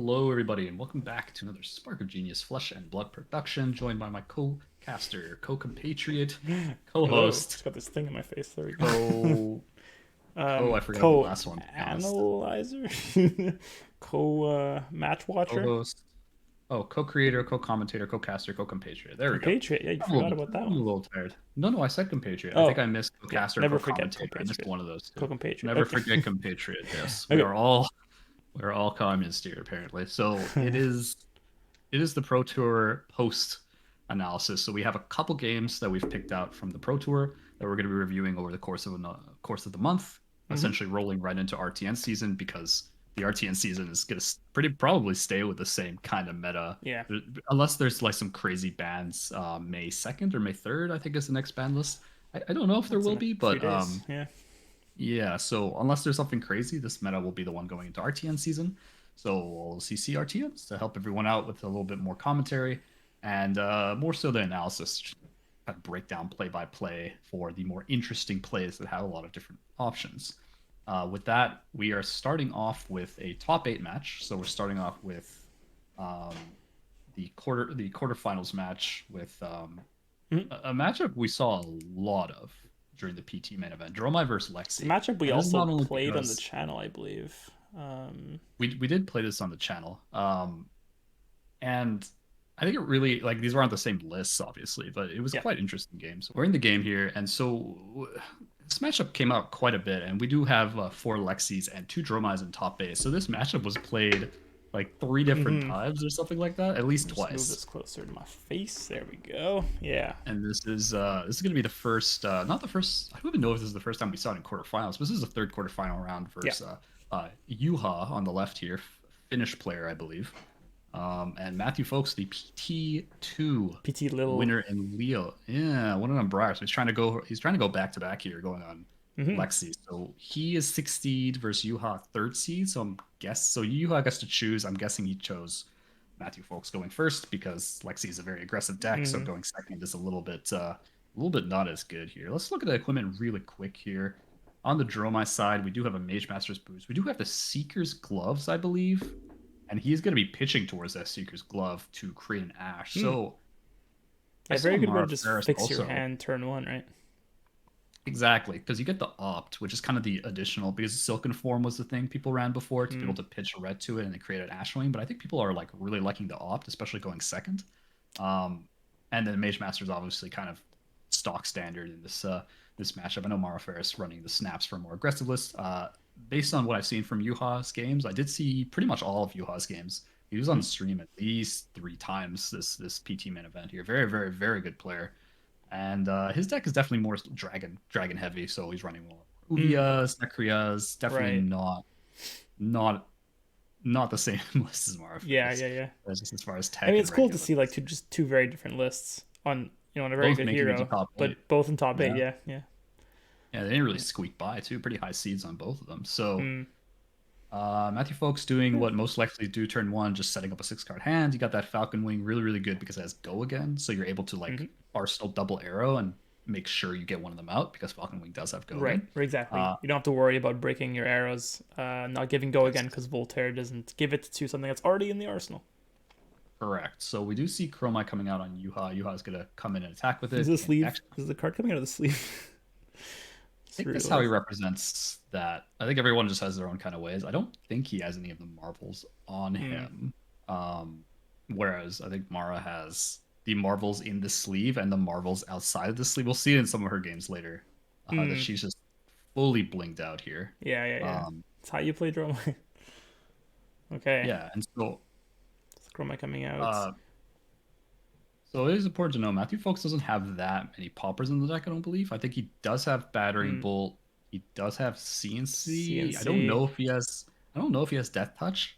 Hello, everybody, and welcome back to another Spark of Genius Flesh and Blood production, joined by my co-caster, co-compatriot, Hello. Just co-host, got this thing in my face. There we go. co... Oh, I forgot the last one, to be honest. Co-analyzer? Co-match watcher? Co-host, co-creator, co-commentator, co-caster, co-compatriot. There we go. Compatriot. Yeah, you I'm a little forgot bit, about that I'm a one. little tired. No, I said compatriot. I think Oh, I missed yeah. co-caster, Never forget co-commentator. I missed compatriot. one of those two. Co-compatriot. Never Okay. forget compatriot. Yes, we Okay. are all we're all communist here, apparently. So it is the Pro Tour post analysis. So we have a couple games that we've picked out from the Pro Tour that we're going to be reviewing over the course of the month, hmm essentially rolling right into RTN season because the RTN season is going to pretty probably stay with the same kind of meta, Yeah. unless there's like some crazy bans. May 2nd or May 3rd, I think, is the next ban list. I don't know if there That's will in a be, few but days. Yeah. yeah, so unless there's something crazy, this meta will be the one going into RTN season. So we'll CC RTNs to help everyone out with a little bit more commentary and more so the analysis, kind of break down play by play for the more interesting plays that have a lot of different options. With that, we are starting off with a top eight match. So we're starting off with um, the quarterfinals match with Mhm. a matchup we saw a lot of during the PT main event, Dromai versus It's a Lexi. matchup we And this is also not only played on the because channel, I believe. Um, we did play this on the channel, and I think it really like these were on the same lists, obviously, but it was yeah. quite interesting games. We're in the game here, and so this matchup came out quite a bit, and we do have four Lexis and two Dromais in top base. So this matchup was played like three different hmm times or something like that, at least Just move twice. this closer to my face. There we go. Yeah. And this is going to be the first, not the first. I don't even know if this is the first time we saw it in quarterfinals. But this is the third quarterfinal round Yeah. versus Juha on the left here, Finnish player, I believe, and Matthew Folks, the PT2 PT Little. winner in Leo. Yeah, one of them Briar. So he's trying to go. He's trying to go back to back here, going on hmm Lexi. So he is sixth seed versus Juha third seed. So Juha gets to choose. I'm guessing he chose Matthew Folks going first because Lexi is a very aggressive deck, so hmm going second is a little bit not as good here. Let's look at the equipment really quick here. On the Dromai side, we do have a Mage Master's boost. We do have the Seeker's gloves, I believe, and he's going to be pitching towards that Seeker's glove to create an Ash. Hmm. So I Yeah, saw very good way to Mara just Ferris fix your also. hand turn one, right? Exactly, because you get the opt, which is kind of the additional because Silken Form was the thing people ran before to be able Mm. to pitch a red to it and then create an Ashwing. But I think people are like really liking the opt, especially going second. Um, and then Mage Master is obviously kind of stock standard in this matchup. I know Mara Ferris running the snaps for a more aggressive list. Based on what I've seen from Yuha's games, I did see pretty much all of Yuha's games. He was on Mm. stream at least three times this PT main event here. Very, very, very good player. And his deck is definitely more dragon heavy, so he's running more Mm. Uvias, Nekrias, definitely Right. not not the same list as Mara Yeah, Ferris. yeah, yeah. That's just as far as I tech mean, and it's cool to regular. see like two very different lists on a very Both good making it to hero, top eight. but both in top eight. Yeah. Yeah, yeah, Yeah, they didn't really yeah. squeak by too. Pretty high seeds on both of them. So Mm. Matthew Folks doing Yeah. what most likely do turn one, just setting up a 6 card hand. You got that Falcon Wing really, really good because it has go again. So you're able to like hmm arsenal double arrow and make sure you get one of them out because Falcon Wing does have go Right. again. Exactly. Uh, You don't have to worry about breaking your arrows, not giving go again yes. because Voltaire doesn't give it to something that's already in the arsenal. Correct. So we do see Chromai coming out on Yuha. Yuha is going to come in and attack with Is it. the And sleeve? actually, Is the card coming out of the sleeve? I Just think that's how he realized. represents that. I think everyone just has their own kind of ways. I don't think he has any of the marbles on Mm. him. Um, whereas I think Mara has the marbles in the sleeve and the marbles outside of the sleeve. We'll see it in some of her games later that Mm. she's just fully blinged out here. Yeah, yeah, yeah. Um, It's how you play Dromai. Okay. yeah, and so It's Chroma coming out. uh, So it is important to know Matthew Folks doesn't have that many poppers in the deck, I don't believe. I think he does have Battering Mm. Bolt. He does have CNC. CNC. I don't know if he has Death Touch,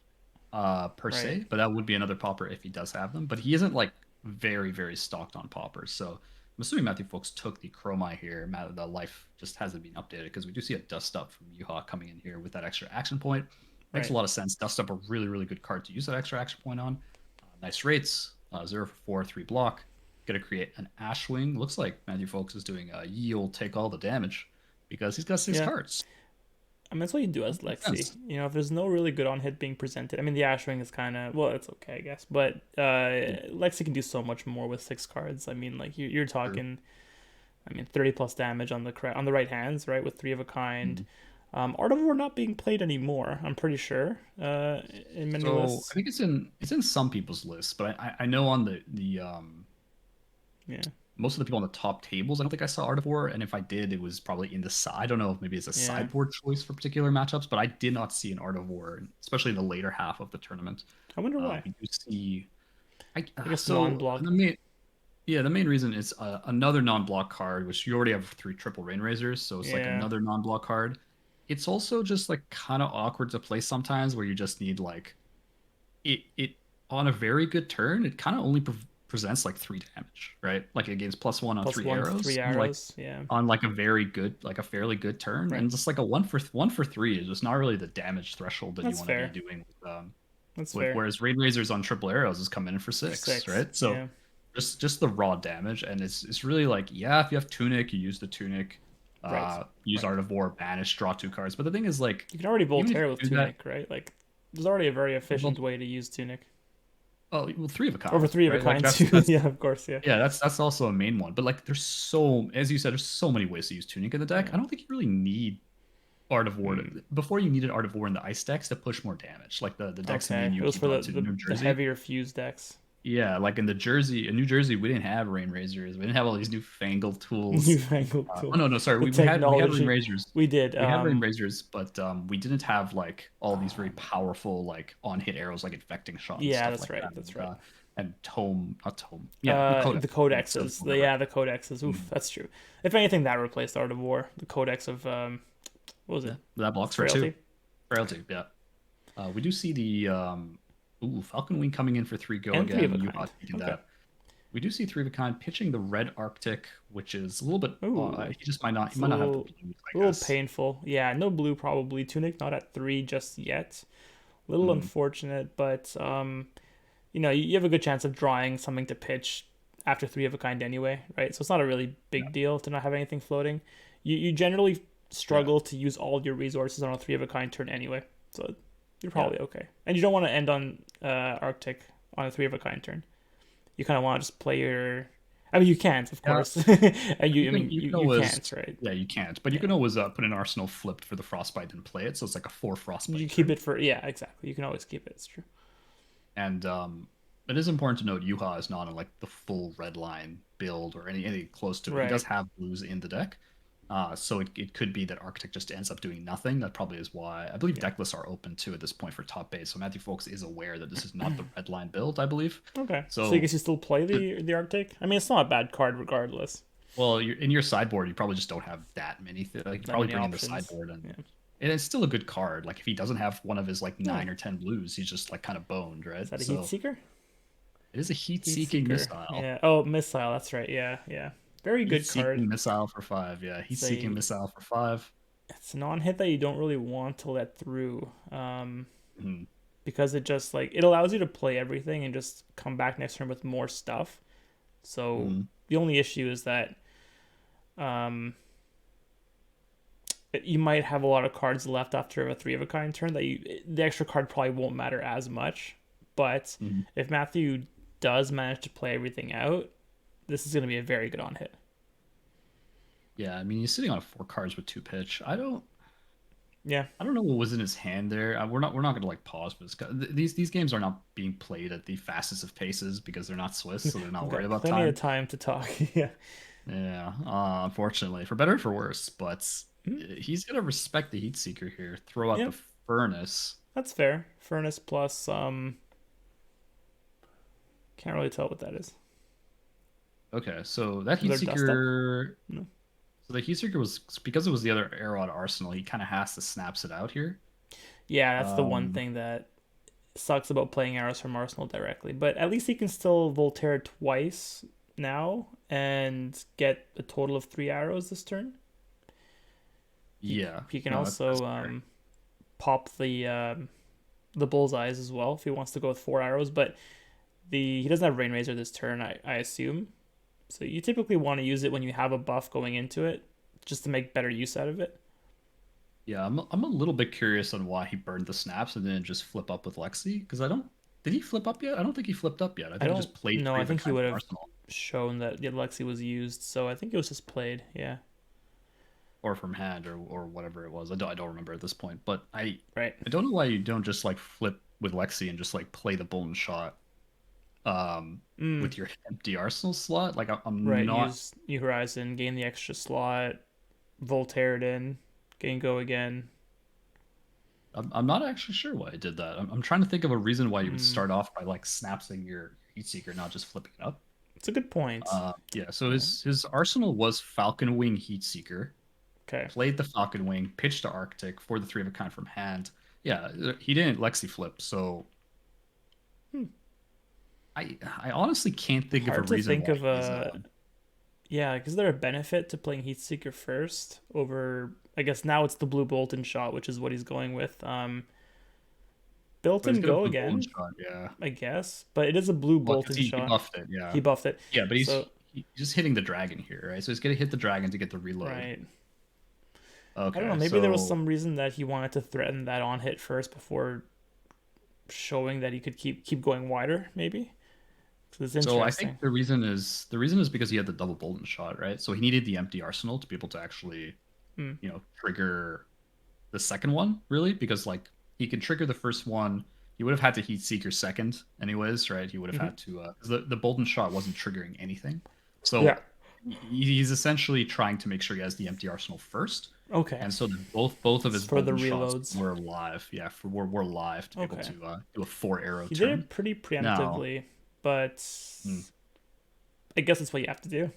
per Right. se, but that would be another popper if he does have them. But he isn't like very, very stocked on poppers. So I'm assuming Matthew Folks took the Chromai here. The life just hasn't been updated because we do see a Dust Up from Yuha coming in here with that extra action point. Makes a Right. lot of sense. Dust Up a really, really good card to use that extra action point on. Nice rates. 0 for 4, 3 block. Gonna create an Ashwing. Looks like Matthew Folks is doing a yield take all the damage because he's got six Yeah. cards. I mean, that's what you do as That makes Lexi. sense. You know, if there's no really good on hit being presented, I mean, the Ashwing is kind of, well, it's okay, I guess. But Yeah, Lexi can do so much more with 6 cards. I mean, like you're true. talking, I mean, 30 plus damage on on the right hands, right, with three of a kind. Mhm. Art of War not being played anymore, I'm pretty sure, in many So I lists. think it's in some people's lists, but I know on the Yeah, most of the people on the top tables, I don't think I saw Art of War, and if I did, it was probably in the side. I don't know if maybe it's a yeah. sideboard choice for particular matchups, but I did not see an Art of War, especially in the later half of the tournament. I wonder why. We do see. I guess So non-block. the main reason is another non-block card, which you already have three triple rain razors, so it's like Yeah, another non-block card. It's also just like kind of awkward to play sometimes, where you just need like it on a very good turn, it kind of only presents like three damage, right? Like it gains +1 on plus three one to arrows, three and like arrows. Yeah, on like a very good, like a fairly good turn, right. and just like a one for three is just not really the damage threshold that you That's want to be fair. doing That's with fair. whereas raid razors on triple arrows is coming in for For six, six. right? So Yeah, just the raw damage, and it's really like, yeah, if you have tunic, you use the tunic, right. use Right. Art of War, banish, draw two cards. But the thing is, like, You can already even if Voltaire with you do that, Tunic, right? Like, there's already a very well, efficient way to use Tunic. well, three of a Over kind, three of a right? Like kind that's too. that's Yeah, of course. Yeah, yeah, that's also a main one. But like, there's so, as you said, there's so many ways to use tunic in the deck. yeah. I don't think you really need Art of War Hmm. before you needed Art of War in the ice decks to push more damage, like the decks in me Okay, and it you was keep for on to the New the Jersey. heavier fuse decks. Yeah, like in New Jersey, we didn't have rain razors. We didn't have all these newfangled tools. Newfangled Oh tools. no, no, sorry. The We had rain technology. razors. We did. We had rain razors, but we didn't have like all these very Um, powerful like on hit arrows like infecting shot and yeah, stuff that's like right. that. That's right. And tome, not tome. Yeah, the codex. The So codexes. whatever. Yeah, the codexes. Oof, Mhm. that's true. If anything, that replaced Art of War. The codex of what was Yeah, it? that blocks for two. Frailty. Frailty. Yeah. We do see the Falcon Wing coming in for three go And three of again. a Juha kind. taking Okay. that. We do see three of a kind pitching the red Arctic, which is a little bit. Ooh, He just might not. He it's might not have the blues, a I little guess. painful. Yeah, no blue probably. Tunic not at three just yet. A little Mm, unfortunate, but you know, you have a good chance of drawing something to pitch after three of a kind anyway, right? So it's not a really yeah, big deal to not have anything floating. You generally yeah, struggle to use all your resources on a three of a kind turn anyway, so you're yeah. probably okay. And you don't want to end on Arctic on a three of a kind turn. You kind of want to just play your. I mean, you can't, of Yeah, course. And but I mean, you can you always. can't, right? Yeah, you can't. But you Yeah. can always put an arsenal flipped for the frostbite and play it, so it's like a four You frostbite keep turn. it for, yeah, exactly. You can always keep it. It's true. And it is important to note Yuha is not in like the full red line build or anything close to it. He does Right. have blues in the deck. So it could be that Arctic just ends up doing nothing. That probably is why I believe Yeah. deck lists are open too at this point for top base. So Matthew Folks is aware that this is not the red line build, I believe. Okay. So you So, guess you still play the Arctic? I mean, it's not a bad card regardless. well, in your sideboard, you probably just don't have that many. Like you That probably many bring in the options. sideboard, Yeah. and it's still a good card. Like if he doesn't have one of his like Yeah. 9 or 10 blues, he's just like kind of boned, right? Is that a heat So seeker? it is a Heat heat-seeking seeker. missile. Yeah. Oh, missile. That's right. Yeah. Yeah. Very good card. Heat-seeking missile for five. Yeah, It's heat-seeking a missile for five. it's a non-hit that you don't really want to let through. Mhm. Because it just like it allows you to play everything and just come back next turn with more stuff. So Mhm. the only issue is that um you might have a lot of cards left after a three of a kind turn that the extra card probably won't matter as much. But Mhm. if Matthew does manage to play everything out, this is going to be a very good on hit. Yeah, I mean he's sitting on four cards with two pitch. Yeah, I don't know what was in his hand there. We're not gonna like pause for this. These games are not being played at the fastest of paces because they're not Swiss, so they're not we've worried got about plenty of time. time to talk. Yeah. Yeah, unfortunately, for better or for worse. But Hmm. he's gonna respect the heat seeker here. Throw out Yeah, the furnace. that's fair. Furnace plus can't really tell what that is. Okay, so that Is heat there dust up? seeker. No. So the heat seeker was because it was the other arrow out of arsenal. He kind of has to snaps it out here. Yeah, that's the one Um, thing that sucks about playing arrows from Arsenal directly. But at least he can still Voltaire twice now and get a total of 3 arrows this turn. He yeah, he can no, that's also fair. pop the bullseyes as well if he wants to go with 4 arrows. But he doesn't have Rain Razor this turn, I assume. So you typically want to use it when you have a buff going into it, just to make better use out of it. Yeah, I'm a little bit curious on why he burned the snaps and then just flip up with Lexi because I don't. Did he flip up yet? I don't think he flipped up yet. I I think he don't just played know. three I of a think he kind would from have Arsenal shown that the Lexi was used, so I think it was just played. Yeah. or from hand or whatever it was. I don't remember at this point. But Right. I don't know why you don't just like flip with Lexi and just like play the Bolton shot um Mm. with your empty Arsenal slot. Like I'm Right. not. Use New Horizon, gain the extra slot, Voltaire it in, gain go again. I'm not actually sure why I did that. I'm trying to think of a reason why you would Mm. start off by like snapsing your heat seeker, not just flipping it up. It's a good point. Yeah. So Yeah. his arsenal was Falcon Wing Heat Seeker, Okay. played the Falcon Wing, pitched to Arctic for the three of a kind from hand. Yeah, he didn't Lexi flip. So Hmm. I honestly can't think of a Hard to reason think why of he's a yeah. Is there a benefit to playing Heatseeker first over? I guess now it's the Blue Bolton shot, which is what he's going with. Built but he's in got a go blue golden again, shot. Yeah. I guess, but it is a Blue Well, because Bolton he shot. buffed it. Yeah. He buffed it, Yeah, but so he's just hitting the dragon here, right? So he's gonna hit the dragon to get the reload. right. I don't know. Okay, Maybe there was so some reason that he wanted to threaten that on hit first before showing that he could keep going wider. Maybe. So it's So I think interesting. the reason is because he had the double Bolton shot, right? So he needed the empty arsenal to be able to actually, Hmm. trigger the second one, really, because like he can trigger the first one. He would have had to heat seeker second, anyways, right? He would have Mm-hmm. had to 'cause the Bolton shot wasn't triggering anything. Yeah. So he's essentially trying to make sure he has the empty arsenal first. Okay. And so that both of It's his for the Bolton shots reloads. were live. Yeah, were live to be able Okay. to do a four arrow He did turn. it pretty Now, preemptively, but hmm, I guess that's what you have to do.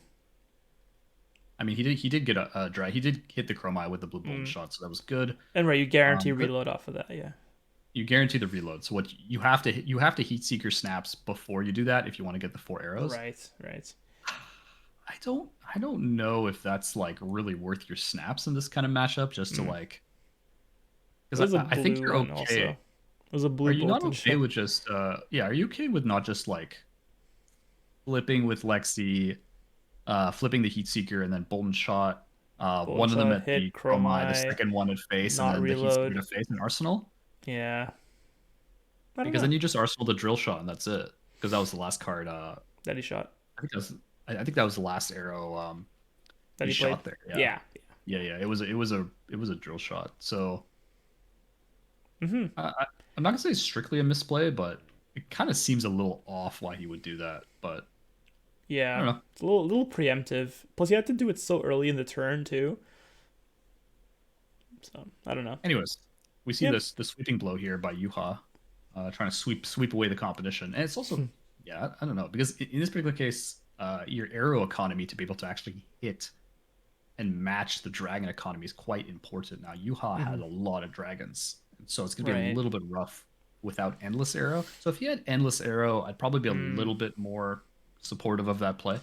I mean, he did get a dry. He did hit the Chromai with the blue Bolton Mm. shot, so that was good. And right, you guarantee But reload off of that. Yeah. you guarantee the reload. So what you have to heat seeker snaps before you do that if you want to get the four arrows. Right. Right. I don't know if that's like really worth your snaps in this kind of matchup, just to Mm. like It because was a I think blue you're one also. okay. It was a Are blue you not Bolton okay shot. with just yeah? Are you okay with not just like flipping with Lexi, flipping the heat seeker and then Bolton shot, Bolton one of them shot at the hit Chromai, the Chromai, second one at face, and not then the heat seeker reload. to face and Arsenal? Yeah. I don't Because know then you just Arsenal the drill shot and that's it. Because that was the last card. that he shot. I think that was I think that was the last arrow That he he played. shot there. Yeah, Yeah. yeah. It was a drill shot. So Mm-hmm. I'm not gonna say it's strictly a misplay, but it kind of seems a little off why he would do that. But I Yeah. don't know. It's a little preemptive. Plus, you had to do it so early in the turn too. So I don't know. Anyways, we see Yep. this the sweeping blow here by Juha, trying to sweep away the competition, and it's also yeah I don't know because in this particular case, your arrow economy to be able to actually hit and match the dragon economy is quite important. Now Juha Mm-hmm. has a lot of dragons, and so it's going to be a Right. little bit rough without endless arrow. So if he had endless arrow, I'd probably be a Mm. little bit more supportive of that play.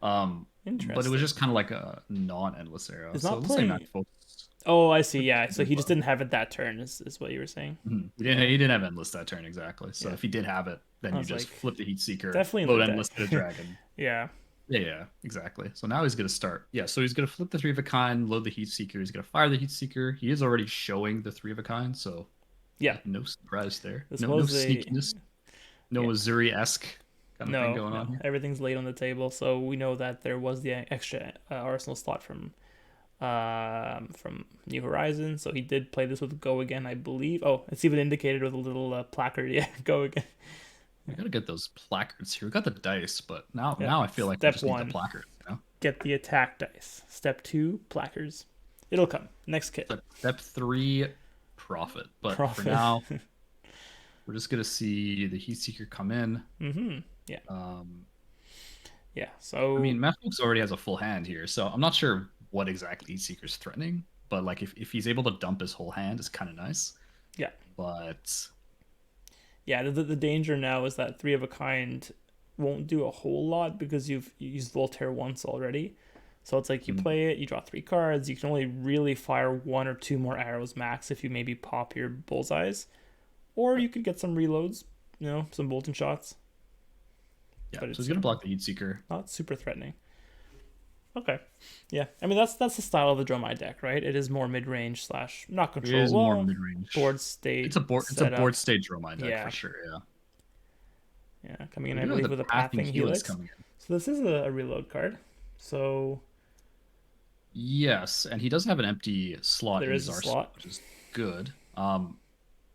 But it was Interesting. just kind of like a non-endless arrow. He's So not it looks like Matt playing. Folks Oh, I see. took Yeah. So it he just well. didn't have it that turn. Is what you were saying. He Yeah. didn't have endless that turn exactly. So Yeah. if he did have it, then I you was just like, flip the heat seeker, definitely in the load deck. endless to the dragon. Yeah. Yeah, exactly. So now he's gonna start. Yeah, so he's gonna flip the three of a kind, load the heat seeker. He's gonna fire the heat seeker. He is already showing the three of a kind, so Yeah. no surprise there. This No was a sneakiness. No yeah. Azuri esque kind of thing No, going on no. here. Everything's laid on the table, so we know that there was the extra Arsenal slot from New Horizons. So he did play this with Go again, I believe. Oh, it's even indicated with a little placard. Yeah, Go again. We gotta get those placards here. We got the dice, but now Yep. now I feel like we Step just need the one, placards. get the attack dice. Step two, placards. It'll come. Next kit. Step three, profit. But for Profit. now, we're just gonna see the heat seeker come in. Mm-hmm. Yeah. Um, Yeah. I So mean, Matt Folks already has a full hand here, so I'm not sure what exactly heat seeker's threatening. But like, if he's able to dump his whole hand, it's kind of nice. yeah. But Yeah, the danger now is that three of a kind won't do a whole lot because you've used Voltaire once already. So it's like you mm, play it, you draw three cards, you can only really fire one or two more arrows max if you maybe pop your bullseyes. Or you could get some reloads, some Bolton shots, yeah, but so he's it's gonna block the heat seeker. not super threatening. Okay. Yeah. I mean that's the style of the Dromai deck, right? It is more mid range slash not It control. is more Well, mid range. board state It's a setup. board stage Dromai deck for Yeah. sure. Yeah. Yeah. Coming in, We I do have believe, the with a Pathing Pathing Helix Helix. coming in. So this is a reload card. So Yes, and he does have an empty slot there in is his a arsenal, slot. which is good.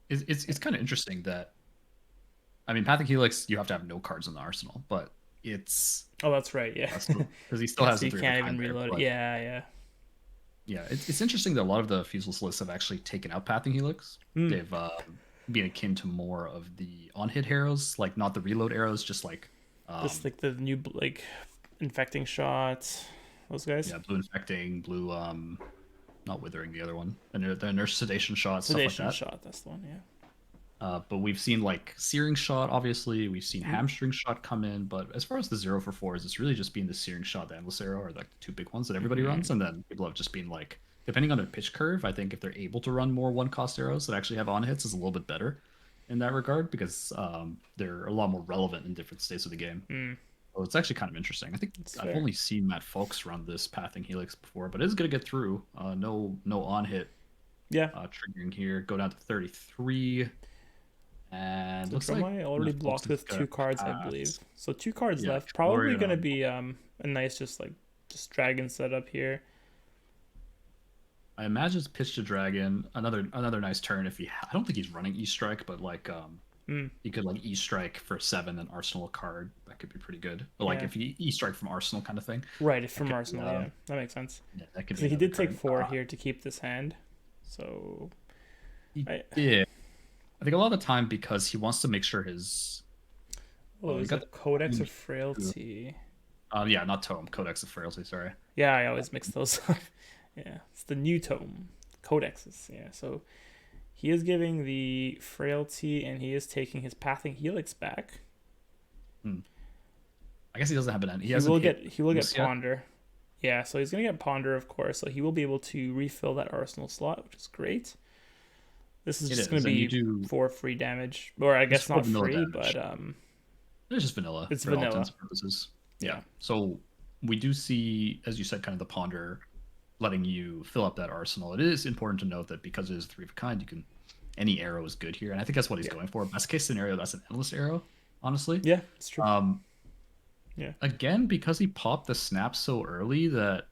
It's kind of interesting that I mean, Pathing Helix, you have to have no cards in the arsenal, but it's Oh, that's right. Yeah. because he still Yeah. has So the you three of a can't kind even there. reload it. But Yeah. Yeah. yeah, it's interesting that a lot of the Fusels lists have actually taken out Pathing Helix. Hmm. They've been akin to more of the on-hit arrows, like not the reload arrows, just like Just um, like the new like infecting shots. Those guys. yeah, blue infecting, blue not withering the other one, and the nurse sedation shot, stuff like Sedation that. shot. That's the one. Yeah. But we've seen like searing shot, obviously. We've seen Hmm. hamstring shot come in, but as far as the 0 for 4s, it's really just been the searing shot, the endless arrow, are like the two big ones that everybody Hmm. runs, and then people have just been like, depending on their pitch curve, I think if they're able to run more one cost arrows that actually have on hits is a little bit better in that regard because they're a lot more relevant in different states of the game. Hmm. So it's actually kind of interesting. I think That's I've fair. only seen Matt Folks run this Pathing Helix before, but it's gonna get through. No on hit Yeah. triggering here. Go down to 33. And So looks like Dromai already Matt Folks blocked is with gonna two cards, I pass. believe. So two cards Yeah, left. Probably Trelorian. gonna be a nice just dragon setup here. I imagine it's pitch to dragon. Another nice turn if he. I don't think he's running E strike, but like Hmm. he could like E strike for 7 and Arsenal a card. That could be pretty good. But like Yeah. if he E strike from Arsenal kind of thing, Right, that from could be Arsenal. Yeah, that makes sense. yeah, that could be Because he another did take card. four here to keep this hand. So He I did. I think a lot of the time because he wants to make sure his. oh, He there's a got Codex the. of Frailty. Yeah, not Tome. Codex of Frailty. Sorry. Yeah, I always mix those up. Yeah, it's the new tome. Codexes. Yeah, so he is giving the Frailty and he is taking his Pathing Helix back. Hmm. I guess he doesn't have an end. He He hasn't will hit get this yet. Ponder. Yeah, so he's gonna get Ponder, of course. So he will be able to refill that Arsenal slot, which is great. This is It just gonna is, and you be do. for free damage, or I It's guess for not vanilla free, but damage. It's just vanilla it's for all vanilla. intents and purposes. Yeah. Yeah. So we do see, as you said, kind of the ponder letting you fill up that arsenal. It is important to note that because it is three of a kind, you can any arrow is good here, and I think that's what he's Yeah. going for. Best case scenario, that's an endless arrow, honestly. Yeah, it's true. Um, Yeah. again, because he popped the snap so early that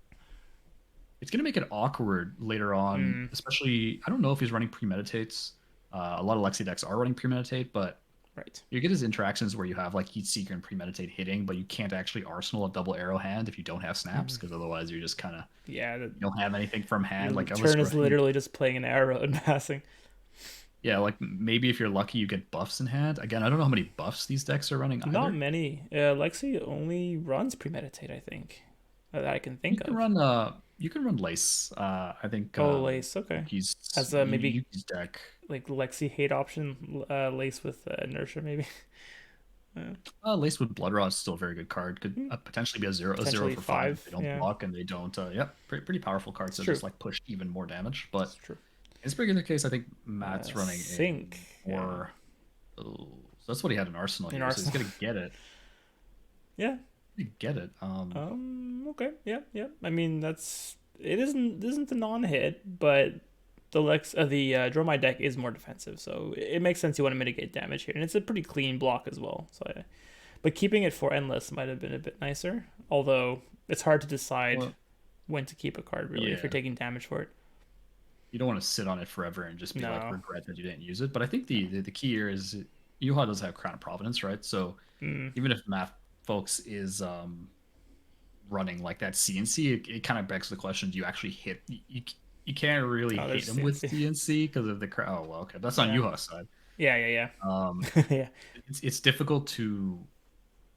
it's gonna make it awkward later on. Mm, Especially, I don't know if he's running premeditates. A lot of Lexi decks are running premeditate, but right. you get his interactions where you have like Heat Seeker and Premeditate hitting, but you can't actually arsenal a double arrow hand if you don't have snaps, Mm, because otherwise you're just kind of yeah, you don't have anything from hand. your Like I was turn is running, literally just playing an arrow and passing. yeah, like maybe if you're lucky you get buffs in hand. Again, I don't know how many buffs these decks are running Not either. many. Lexi only runs premeditate, I think, that I can think of. You can run Lace. I think Oh, lace. Okay. Yuki's As a maybe Yuki's deck. like Lexi hate option, lace with inertia, maybe. Lace with Blood Rod is still a very good card. Could Hmm, potentially be a zero potentially for 5 if five. they don't Yeah, block and they don't. Yep, pretty powerful cards it's that true. just like push even more damage. But It's true. in this particular case, I think Matt's running Sync. a Yeah. more. Oh, so that's what he had in Arsenal In here. So he's Arsenal. gonna get it. Yeah. He's gonna get it. Okay. Yeah. Yeah. I mean, it isn't a non-hit, but the Dromai deck is more defensive, so it makes sense you want to mitigate damage here, and it's a pretty clean block as well. But keeping it for endless might have been a bit nicer. Although it's hard to decide Well, when to keep a card really if you're yeah, taking damage for it. you don't want to sit on it forever and just be like No. regret that you didn't use it. But I think No. the key here is Juha does have Crown of Providence, right? So Mm. even if Matt folks is running like that CNC, it kind of begs the question: do you actually hit? You can't really Oh, hit there's him with CNC. CNC because of the crowd. Oh well, okay, that's on Yeah. Juha's side. Yeah. Um, Yeah. it's difficult to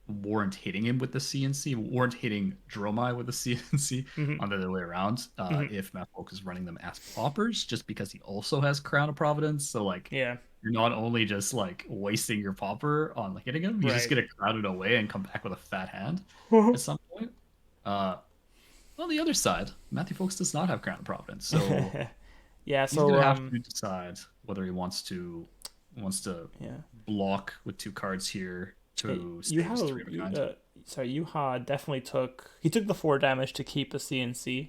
warrant hitting him with the CNC, warrant hitting Dromai with the CNC Hmm. on the other way around. Hmm. If Matt Folk is running them as poppers, just because he also has Crown of Providence, so like Yeah. you're not only just like wasting your popper on like, hitting him, you just Right. get it crowded away and come back with a fat hand at some point. Uh, on the other side, Matthew Folks does not have Crown of Providence, so Yeah. he's So gonna have to decide whether he wants to yeah. block with two cards here Yeah, to stay as three Yuha, of a kind. Yuha definitely took the 4 damage to keep a CNC. Hmm.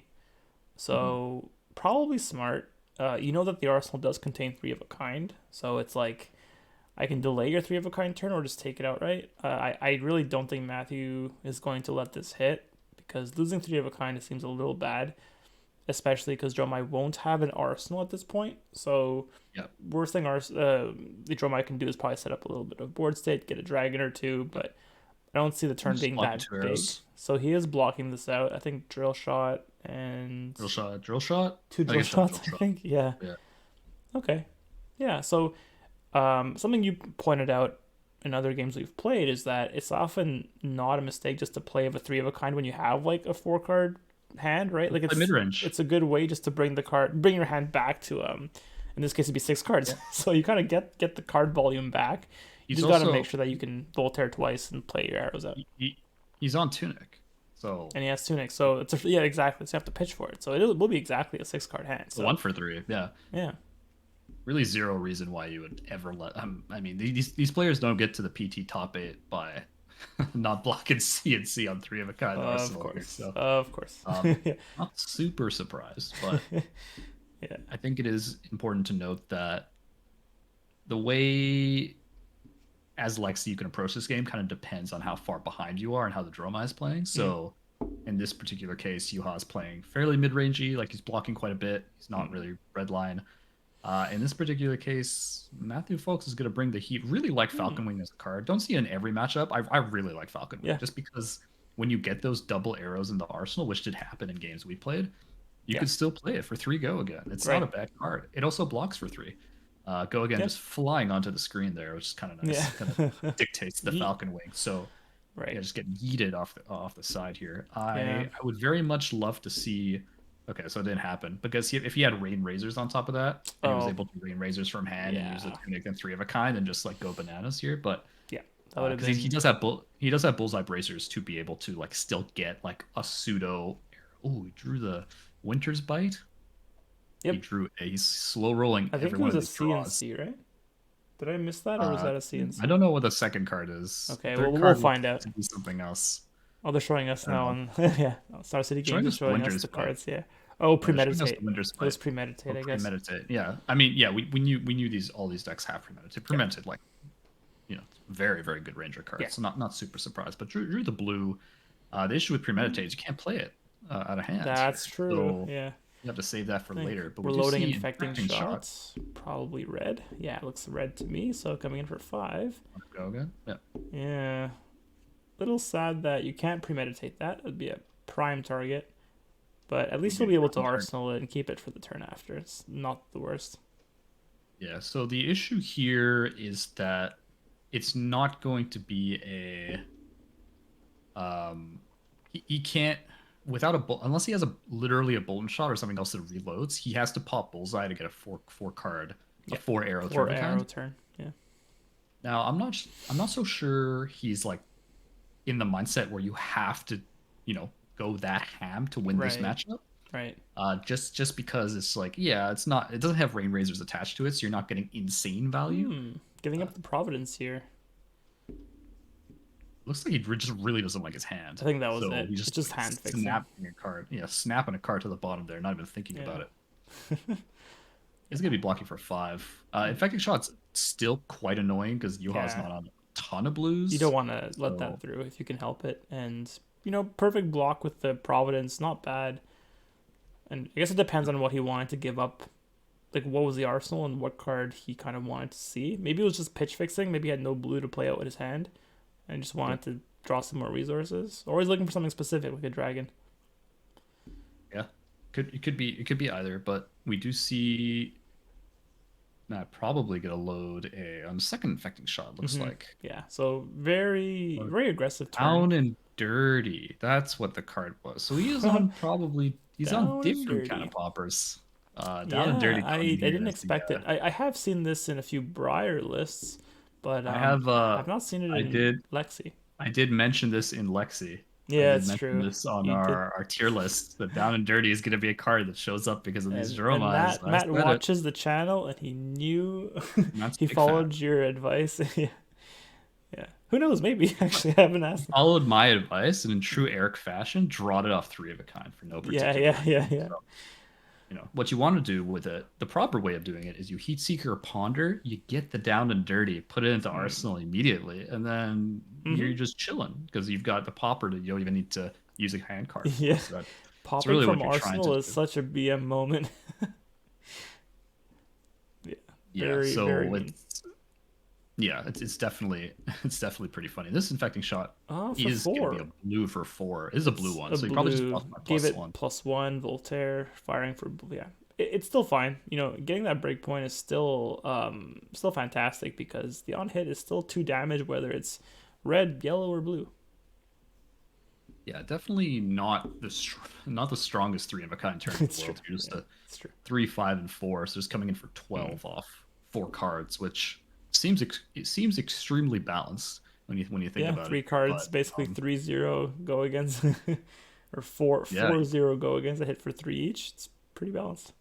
So probably smart. You know that the arsenal does contain three of a kind, so it's like I can delay your three of a kind turn or just take it outright. I really don't think Matthew is going to let this hit because losing three of a kind seems a little bad, especially because Dromai won't have an arsenal at this point. So Yeah. worst thing the Dromai can do is probably set up a little bit of board state, get a dragon or two, but I don't see the turn Just being blocking that two big. arrows. So he is blocking this out. I think drill shot and Drill shot. Drill shot. two I think drill it's just shots. drill I shot. think yeah. Yeah. Okay. Yeah. So something you pointed out in other games we've played is that it's often not a mistake just to play of a three of a kind when you have like a 4 card hand, right? Like Play mid range. it's a good way just to bring your hand back to in this case it'd be 6 cards. Yeah. So you kind of get the card volume back. You He's just got to make also sure that you can Voltaire twice and play your arrows out. he's on tunic, so And he has Tunic, so yeah, exactly. So you have to pitch for it. So will be exactly a 6 card hand. it's a So one for three. Yeah. yeah, Really zero reason why you would ever let. I mean, these players don't get to the PT top eight by not blocking CNC on three of a kind of arsenal here. course, So of course. um, not super surprised, but Yeah. I think it is important to note that the way as Lexi you can approach this game kind of depends on how far behind you are and how the Dromai is playing. Mm, So in this particular case, Yuha is playing fairly mid-rangey, like he's blocking quite a bit. He's not mm, really red line. In this particular case, Matthew Folks is going to bring the heat. Really like mm. Falcon Wing as a card. Don't see it in every matchup. I really like Falcon Wing Yeah, just because when you get those double arrows in the arsenal, which did happen in games we played, you yeah, could still play it for three go again. It's not right. a bad card. It also blocks for three. Go again, Yeah, just flying onto the screen there, which is kind of yeah. nice. Kind of dictates the Yeet. Falcon Wing. So yeah, Right. just getting yeeted off the side here. Yeah. I would very much love to see. Okay, so it didn't happen because if he had rain razors on top of that, and he was Oh, able to rain razors from hand and use the yeah. tunic and three of a kind and just like go bananas here, but Yeah. That would have because he been. does have he does have bullseye bracers to be able to like still get like a pseudo. Oh, he drew the Winter's Bite. He Yep. drew he's slow rolling I think every it one was of a these draws. CNC, right? Did I miss that, or was that a I CNC? don't know what the second card is. The Okay. Well, third we'll card looks find out. to be something else. Oh, they're showing us I don't now know. on yeah. Star City Games Showing are us the showing us Winter's the Bite. cards. Yeah. Oh, Yeah, they're showing us the premeditate. Winter's It was Bite. Or premeditate, I guess. premeditate. Yeah. I mean, yeah, we knew all these decks have premeditate. Yeah. Premeditate, like, very, very good ranger Yeah. cards. So not super surprised. But drew the blue. The issue with premeditate is you can't play it out of hand That's here. true. So Yeah. you have to save that for I think later. But we we're do loading see infecting infecting shot. shots. Probably red. Yeah, it looks red to me. So coming in for 5. Go again. Yeah. Yeah. Little sad that you can't premeditate that. It would be a prime target. But at least Would be you'll a be able to prime target. arsenal it and keep it for the turn after. It's not the worst. Yeah. So the issue here is that it's not going to be a he can't without unless he has a literally a Bolton shot or something else that reloads. He has to pop bullseye to get a four card a Yeah. 4 arrow Four through the arrow kind. turn. Yeah. Now I'm not so sure he's like in the mindset where you have to go that ham to win this Right. matchup. Right. Just because it's like it doesn't have rain razors attached to it, so you're not getting insane value. Giving Uh, up the Providence here. Looks like he just really doesn't like his hand. I think that was So it. he It's just just like hand fixing. snapping a card. Yeah, snapping a card to the bottom there, not even thinking Yeah. about it. He's gonna be blocking for 5. Infecting shot's still quite annoying because Yuha's Yeah. not on a ton of blues. You don't want to let that So through if you can help it. And, perfect block with the Providence. Not bad. And I guess it depends on what he wanted to give up. Like, what was the arsenal and what card he kind of wanted to see. Maybe it was just pitch fixing. Maybe he had no blue to play out with his hand and just wanted to draw some more resources. Or he's looking for something specific, like a dragon. yeah, it could be either, but we do see Matt probably gonna load a on second infecting shot. Looks like Yeah, so very, very aggressive turn. down and dirty. That's what the card was. So he is on he's on Down and different kind of dirty. poppers. Down and Yeah, dirty I coming here didn't as the expect it. I have seen this in a few Briar lists, but I have I've not seen it I in did Lexi. I did mention this in Lexi. I Yeah, did it's mention true. this on You did, our tier list. That down and dirty is going to be a card that shows up because of these and Dromais. I Matt said it. watches the channel, and he knew Matt's a he big fan. followed your advice. Yeah, yeah. Who knows? Maybe actually, I haven't asked him. Followed my advice and in true Eric fashion, drawed it off three of a kind for no Yeah, particular yeah, reason. yeah, yeah. So, what you want to do with it, the proper way of doing it is you heat seeker or ponder, you get the down and dirty, put it into Mm. arsenal immediately, and then Mm-hmm. you're just chilling because you've got the popper that you don't even need to use a hand card for. Yeah, So that's popping really from what you're trying to Arsenal is do. such a BM moment. Yeah, Yeah. very, very So mean. it's definitely it's definitely pretty funny. This infecting shot Oh, for is going to be a four. blue for four. It is a blue It's one, a so you probably just blue. lost my Gave plus it one. +1. Voltaire firing for yeah. It's still fine. Getting that break point is still fantastic because the on hit is still 2 damage whether it's red, yellow, or blue. Yeah, definitely not the strongest three of a kind turn in It's the true. world. You're just Yeah, a it's true. 3, 5, and 4, so just coming in for Mm. 12 off 4 cards, which it seems extremely balanced when you think Yeah, about it. three cards But basically 3-0 go against, or four yeah, four zero go against a hit for three each. It's pretty balanced.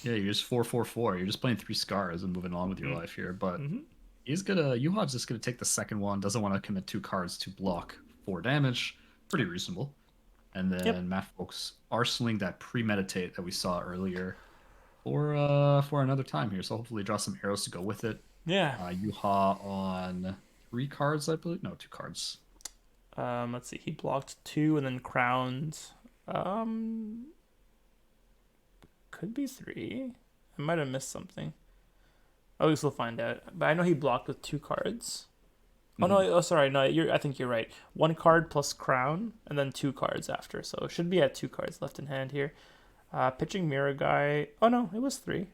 yeah, you're just 4, 4, 4. You're just playing three scars and moving on with your Mm. life here. But Mm-hmm. Yuha's just gonna take the second one. Doesn't want to commit 2 cards to block 4 damage. Pretty reasonable. And Yep. then Matt Folks arsenaling that premeditate that we saw earlier for another time here. So hopefully draw some arrows to go with it. Yeah. Yuha on 3 cards, I believe. No, 2 cards. Let's see. He blocked two and then crowned. Um, could be three. I might have missed something. At least we'll find out. But I know he blocked with 2 cards. Oh no! Mhm. Oh, sorry. No, I think you're right. 1 card plus crown, and then 2 cards after. So it should be at 2 cards left in hand here. Pitching mirror guy. Oh no, it was three.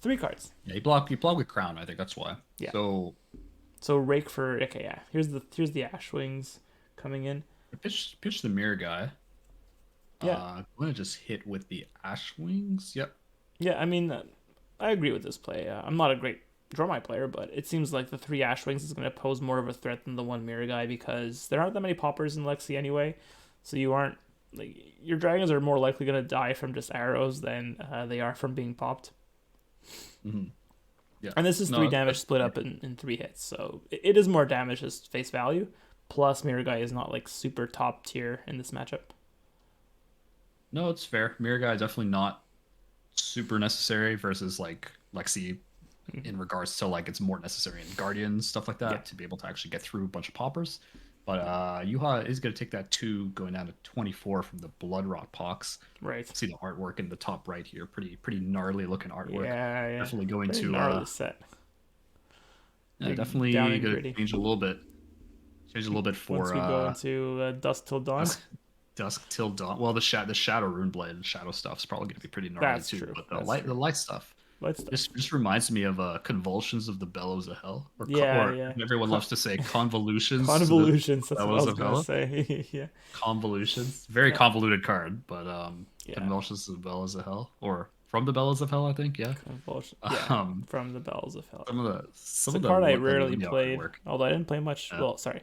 3 cards. Yeah, he blocked with crown. I think that's why. Yeah. So So rake for okay. Yeah. Here's the ash wings coming in. pitch the mirror guy. Yeah. I'm gonna just hit with the ash wings. Yep. Yeah. I mean, I agree with this play. I'm not a great Dromai player, but it seems like the 3 Ashwings is going to pose more of a threat than the 1 Mirror guy because there aren't that many poppers in Lexi anyway. So you aren't like your dragons are more likely going to die from just arrows than they are from being popped. Hmm. Yeah. And this is No, 3 damage split up in 3 hits, so it is more damage as face value. Plus, Mirror guy is not like super top tier in this matchup. no, it's fair. Mirror guy definitely not super necessary versus like Lexi Mhm. in regards to like it's more necessary in Guardians stuff like Yeah, that to be able to actually get through a bunch of poppers. But Yuha is going to take that 2 going down to 24 from the Bloodrot Pox. right. See the artwork in the top right here, pretty gnarly looking artwork. Yeah, yeah. Definitely going Very to gnarly set. yeah, Big down definitely and going to gritty. change a little bit. Change a little bit Once for we go into Dusk Till Dawn. dusk, dusk till dawn. Well, the shadow rune blade and shadow stuff is probably going to be pretty gnarly That's too. true. But That's true. the light stuff Light stuff. just reminds me of convulsions of the bellows of hell, Yeah, or yeah. everyone loves to say convolutions to the Convolutions. That's what I bellows was of gonna hell. say. Yeah, Convolutions, very yeah, convoluted card, but yeah. convulsions of the bellows of hell, or from the bellows of hell, I think. Yeah. Convulsion. Yeah, Um, from the Bells of Hell. some It's a of card I the rarely Levia played, artwork. although I didn't play much. Yeah. Well, sorry,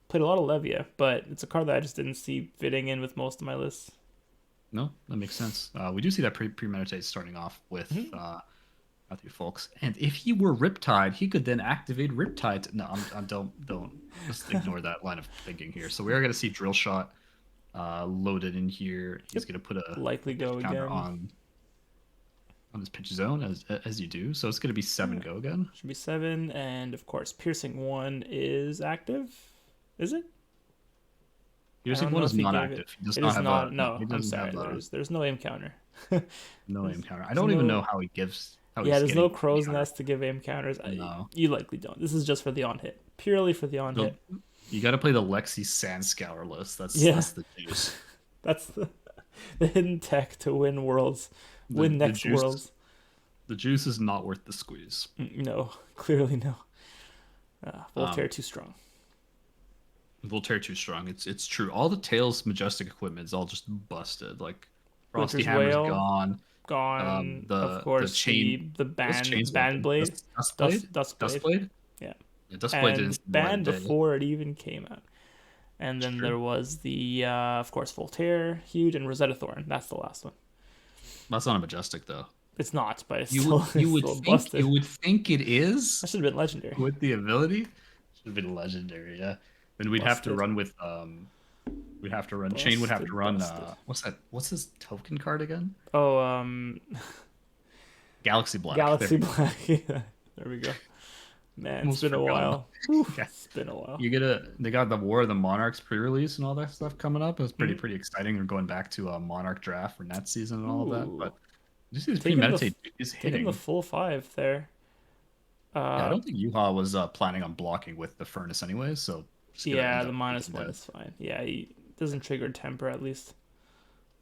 played a lot of Levia, but it's a card that I just didn't see fitting in with most of my lists. No, that makes sense. We do see that premeditate starting off with Mhm. Matthew Folks, and if he were Riptide, he could then activate Riptide. No, don't just ignore that line of thinking here. So we are going to see Drill Shot loaded in here. He's Yep. going to put Likely a pitch go counter again. on his pitch zone as you do. So it's going to be 7 Yeah. go again. Should be 7, and of course, Piercing 1 is active. Is it? I Piercing don't one know is if he not gave it. active. He does It not is have not. a no. No, He I'm doesn't sorry. have a There's no aim counter. no There's, aim counter. I there's don't even know no how he gives how Yeah, he's there's no getting crow's counter. nest to give aim counters. No. You likely don't. This is just for the on hit, purely for the on So hit. you got to play the Lexi Sand Scour list. Yeah, That's the juice. that's the hidden tech to win worlds, The win the next juice worlds. the juice is not worth the squeeze. No, clearly no. Voltaire Um, too strong. Voltaire too strong. It's true. All the Tails Majestic equipment is all just busted. Like Frosty Winter's Hammer's Whale gone. gone. Of The course, chain. the What's band blade, Dust Blade. dust Dust blade. Blade. Yeah, Yeah, Dust Blade didn't and see the light of banned day. before it even came out. And It's then true. there was the, of course, Voltaire, huge, and Rosetta Thorn. That's the last one. That's not a Majestic though. It's not, but it's You still, would you it's would still think busted. it would think it is That should have been legendary. with the ability. Would have been legendary, yeah. Then we'd have to Busted, run with we'd have to run Shane would have to busted, run busted. what's that? What's his token card again? Oh, Galaxy Black. There Galaxy we go. Black. Yeah, there we go. Man, it's Almost been a forgot about. while. Whew, Yeah. it's been a while. You get a they got the War of the Monarchs pre-release and all that stuff coming up. It was Mm. pretty exciting. We're going back to a Monarch draft for next season and all of that. Ooh, But this is taking the premeditate is taking the hitting. full five there. Yeah, I Uh, don't think Yuha was planning on blocking with the furnace anyway, so just gonna yeah, end the up minus taking one the. is fine. Yeah, he doesn't trigger temper at least.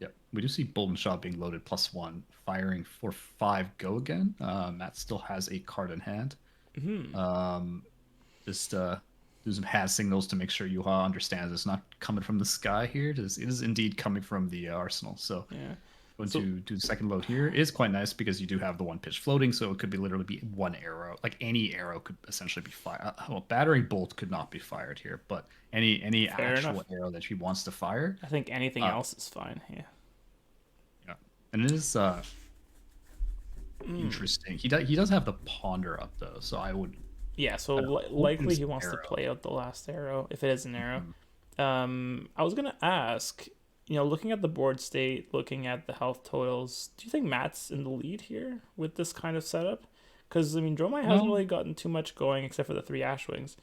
Yep, we do see Bolton Shot being loaded +1, firing for 5 go again. Matt still has a card in hand. Hmm. Um, just do some hand signals to make sure Yuha understands it's not coming from the sky here. It is indeed coming from the arsenal. So Yeah. going So to do the second load here is quite nice because you do have the one pitch floating, so it could be literally be one arrow. Like any arrow could essentially be fired. Well, battering bolt could not be fired here, but any fair enough. actual arrow that he wants to fire, I think anything uh, else is fine. Yeah. yeah. And it is Mm. interesting. He does have the ponder up though, so I would Yeah. So hoping likely he some wants to arrow. play out the last arrow if it is an arrow. Mhm. I was gonna ask, looking at the board state, looking at the health totals, do you think Matt's in the lead here with this kind of setup? Because I mean, Dromai hasn't No, really gotten too much going except for the three Ashwings.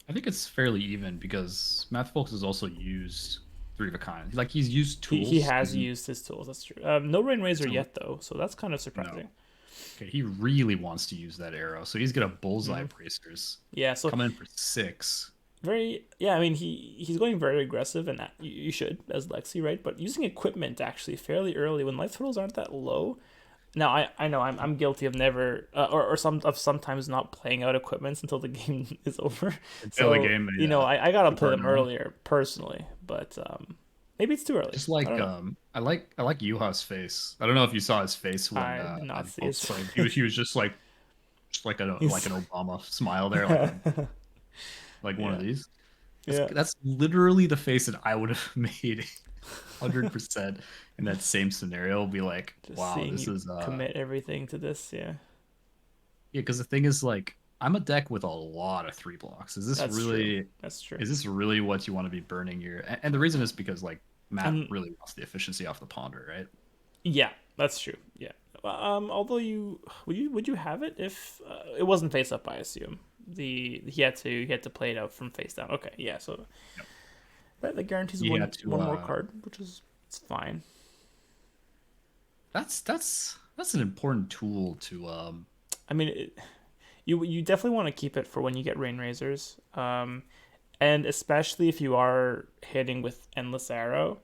I think it's fairly even because Math Folks has also used three of a kind. Like he's used He tools. has used his tools. That's true. No Rain Razor So yet though, so that's kind of no. surprising. Okay, he really wants to use that arrow, so he's gonna bullseye Hmm. bracers. Yeah. So Coming in for 6. very yeah. I mean, he's going very aggressive, and that you should as Lexi, right? But using equipment actually fairly early when life totals aren't that low. Now I know I'm guilty of never or sometimes not playing out equipments until the game is over. Until the So game, yeah, I gotta too play far in them a row. earlier personally, but maybe it's too early. Just I don't like know. I like Yuha's face. I don't know if you saw his face when I did not Math see Folks his. played. He was just like a like He's an Obama smile there, like one of yeah these. That's yeah. that's literally the face that I would have made 100% in that same scenario. Be like, Just wow, seeing this you is commit everything to this. Yeah, yeah. Because the thing is, like, I'm a deck with a lot of 3 blocks. Is this that's true. really That's true. is this really what you want to be burning your? And the reason is because like Matt And really wants the efficiency off the ponder, right? yeah, that's true. Yeah. Although you have it if it wasn't face up, I assume. He had to play it out from face down. Okay, yeah. So Yep. that guarantees He had to. one more card, which is it's fine. That's an important tool to I mean, you definitely want to keep it for when you get rain razors, and especially if you are hitting with endless arrow,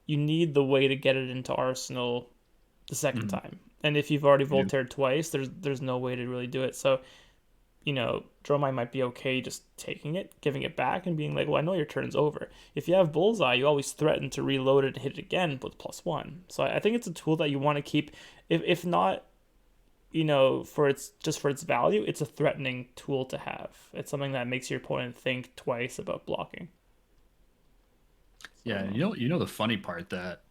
you need the way to get it into arsenal the second Mhm. time. And if you've already You do. voltaired twice, there's no way to really do it. So Dromai might be okay just taking it, giving it back, and being like, well, I know your turn's over. If you have Bullseye, you always threaten to reload it and hit it again with +1. So I think it's a tool that you want to keep. If not, for its value, it's a threatening tool to have. It's something that makes your opponent think twice about blocking. Yeah, and So you know the funny part that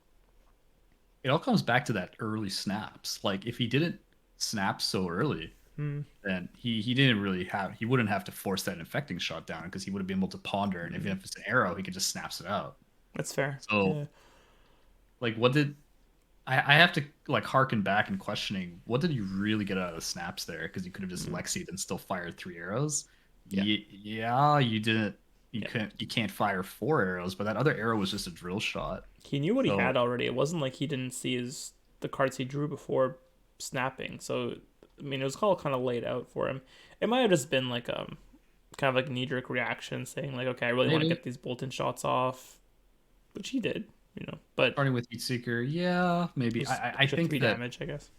it all comes back to that early snaps. Like if he didn't snap so early, hmm, then he didn't really have he wouldn't have to force that infecting shot down because he would have been able to ponder, and hmm, if it's an arrow, he could just snaps it out. that's fair. So Yeah. like what did I have to like harken back and questioning what did you really get out of the snaps there? Because you could have just Mm, Lexied and still fired 3 arrows. yeah. Yeah, you didn't. You Yeah. couldn't. You can't fire 4 arrows, but that other arrow was just a drill shot. He knew what he So had already. It wasn't like he didn't see the cards he drew before snapping. So I mean, it was all kind of laid out for him. It might have just been like kind of like knee jerk reaction, saying like, okay, I really want to maybe get these Bolton shots off, which he did, but starting with Heat Seeker, yeah, it maybe. was I extra three think that damage, I guess.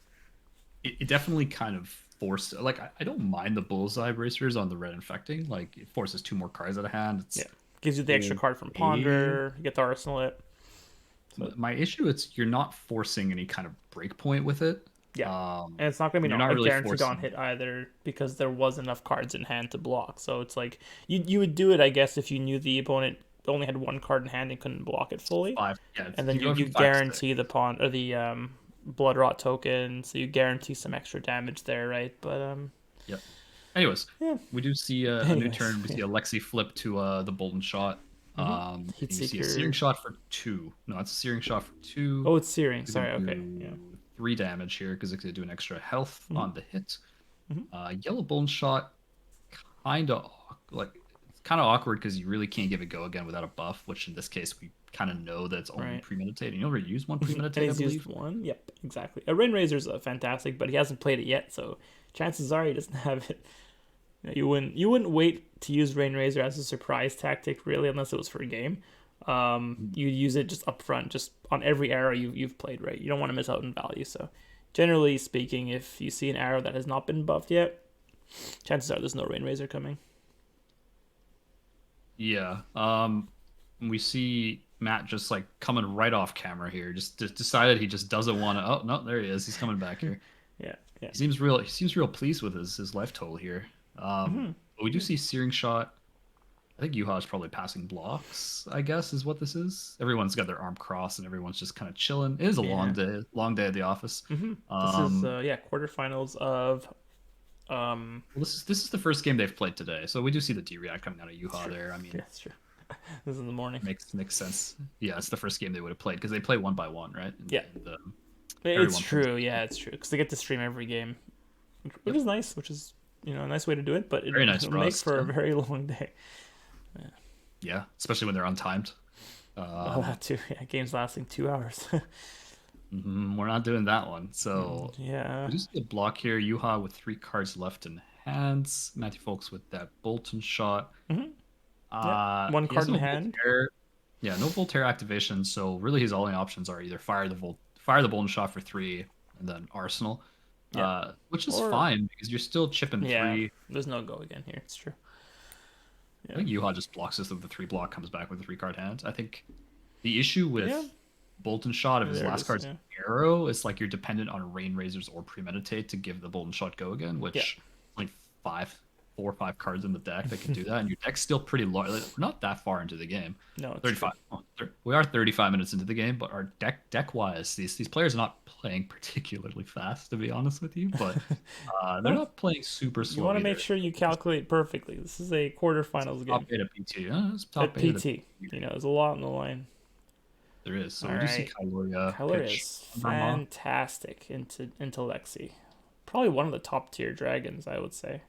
it definitely kind of forced. Like I don't mind the bullseye bracers on the red infecting. Like it forces 2 more cards out of hand. Yeah, It's gives you the extra card from okay. Ponder. You get the Arsenal it. So My issue is you're not forcing any kind of break point with it. yeah, Um, and it's not gonna be and you're not a really guaranteed on forcing hit either because there was enough cards in hand to block. So it's like you would do it, I guess, if you knew the opponent only had one card in hand and couldn't block it fully, 5. Yeah, and then you're you going you from 5 to 6. guarantee the pawn or the blood rot token, so you guarantee some extra damage there, right? But Yep. Anyways, Yeah. we do see a new Anyways, turn. We yeah. see a Lexi flip to the Bolton shot. Heat And you see a searing seeker. shot for 2. No, it's a searing shot for 2. Oh, it's searing. It's gonna Sorry. Okay. Yeah. do 3 damage here because it's gonna do an extra health hmm on the hit. hmm Yellow Bolton shot, kind of like it's kind of awkward because you really can't give it go again without a buff, which in this case we kind of know that it's only Right. premeditated. You already use one And premeditate, I he's used believe. one. Yep. Exactly. A Rain Razor's fantastic, but he hasn't played it yet, so chances are he doesn't have it. You wouldn't wait to use Rain Razor as a surprise tactic really, unless it was for a game. You'd use it just up front, just on every arrow you've played, right? You don't want to miss out on value. So, generally speaking, if you see an arrow that has not been buffed yet, chances are there's no Rain Razor coming. Yeah. We see Matt just like coming right off camera here. Just decided he just doesn't want to. Oh no, there he is. He's coming back here. Yeah, yeah. He seems real pleased with his life total here. hmm But we do see searing shot. I think Yuha's probably passing blocks, I guess, is what this is. Everyone's got their arm crossed and everyone's just kind of chilling. It is a Yeah. long day at the office. This is Um, yeah, quarterfinals of well, this is the first game they've played today, so we do see the D react coming out of it's Yuha true. there. I Yeah, mean, it's true. This is in the morning. makes sense. Yeah, it's the first game they would have played because they play one by one, right? Yeah, And, it's everyone plays. true. Yeah, it's true because they get to stream every game, which Yep, is nice. Which is a nice way to do it, but very nice it'll for make us. for a Yeah, very long day. Yeah. yeah, especially when they're untimed. Well, Um, that too. Yeah, games lasting 2 hours. we're not doing that one. So Yeah. we do see a block here. Yuha with 3 cards left in hands. Matthew Folks with that Bolton shot. hmm Yep. One He has card in no hand. Voltaire. Yeah, no Voltaire activation. So really, his only options are either fire the Bolton shot for 3, and then Arsenal, Yep. which is Or fine because you're still chipping yeah, 3. there's no go again here. It's true. I Yeah. think Yuha just blocks this with the 3 block, comes back with a 3 card hand. I think the issue Yeah. with Bolton shot if his There it last is. card's Yeah. arrow is like you're dependent on Rain Razors or Premeditate to give the Bolton shot go again, Yeah. which like 4 or 5 cards in the deck that can do that, and your deck's still pretty large. Like, we're not that far into the game. No, it's true. 35. We are 35 minutes into the game, but our deck wise, these players are not playing particularly fast, to be honest with you. But they're Well, not playing super you slow want to make either. sure you calculate perfectly. This is a quarterfinals Top game. 8 at PT. It's At top 8 at PT, there's a lot on the line. there is. So All we do see right. Kyloria Kyler pitch is Dromai. fantastic into Lexi. Probably one of the top tier dragons, I would say.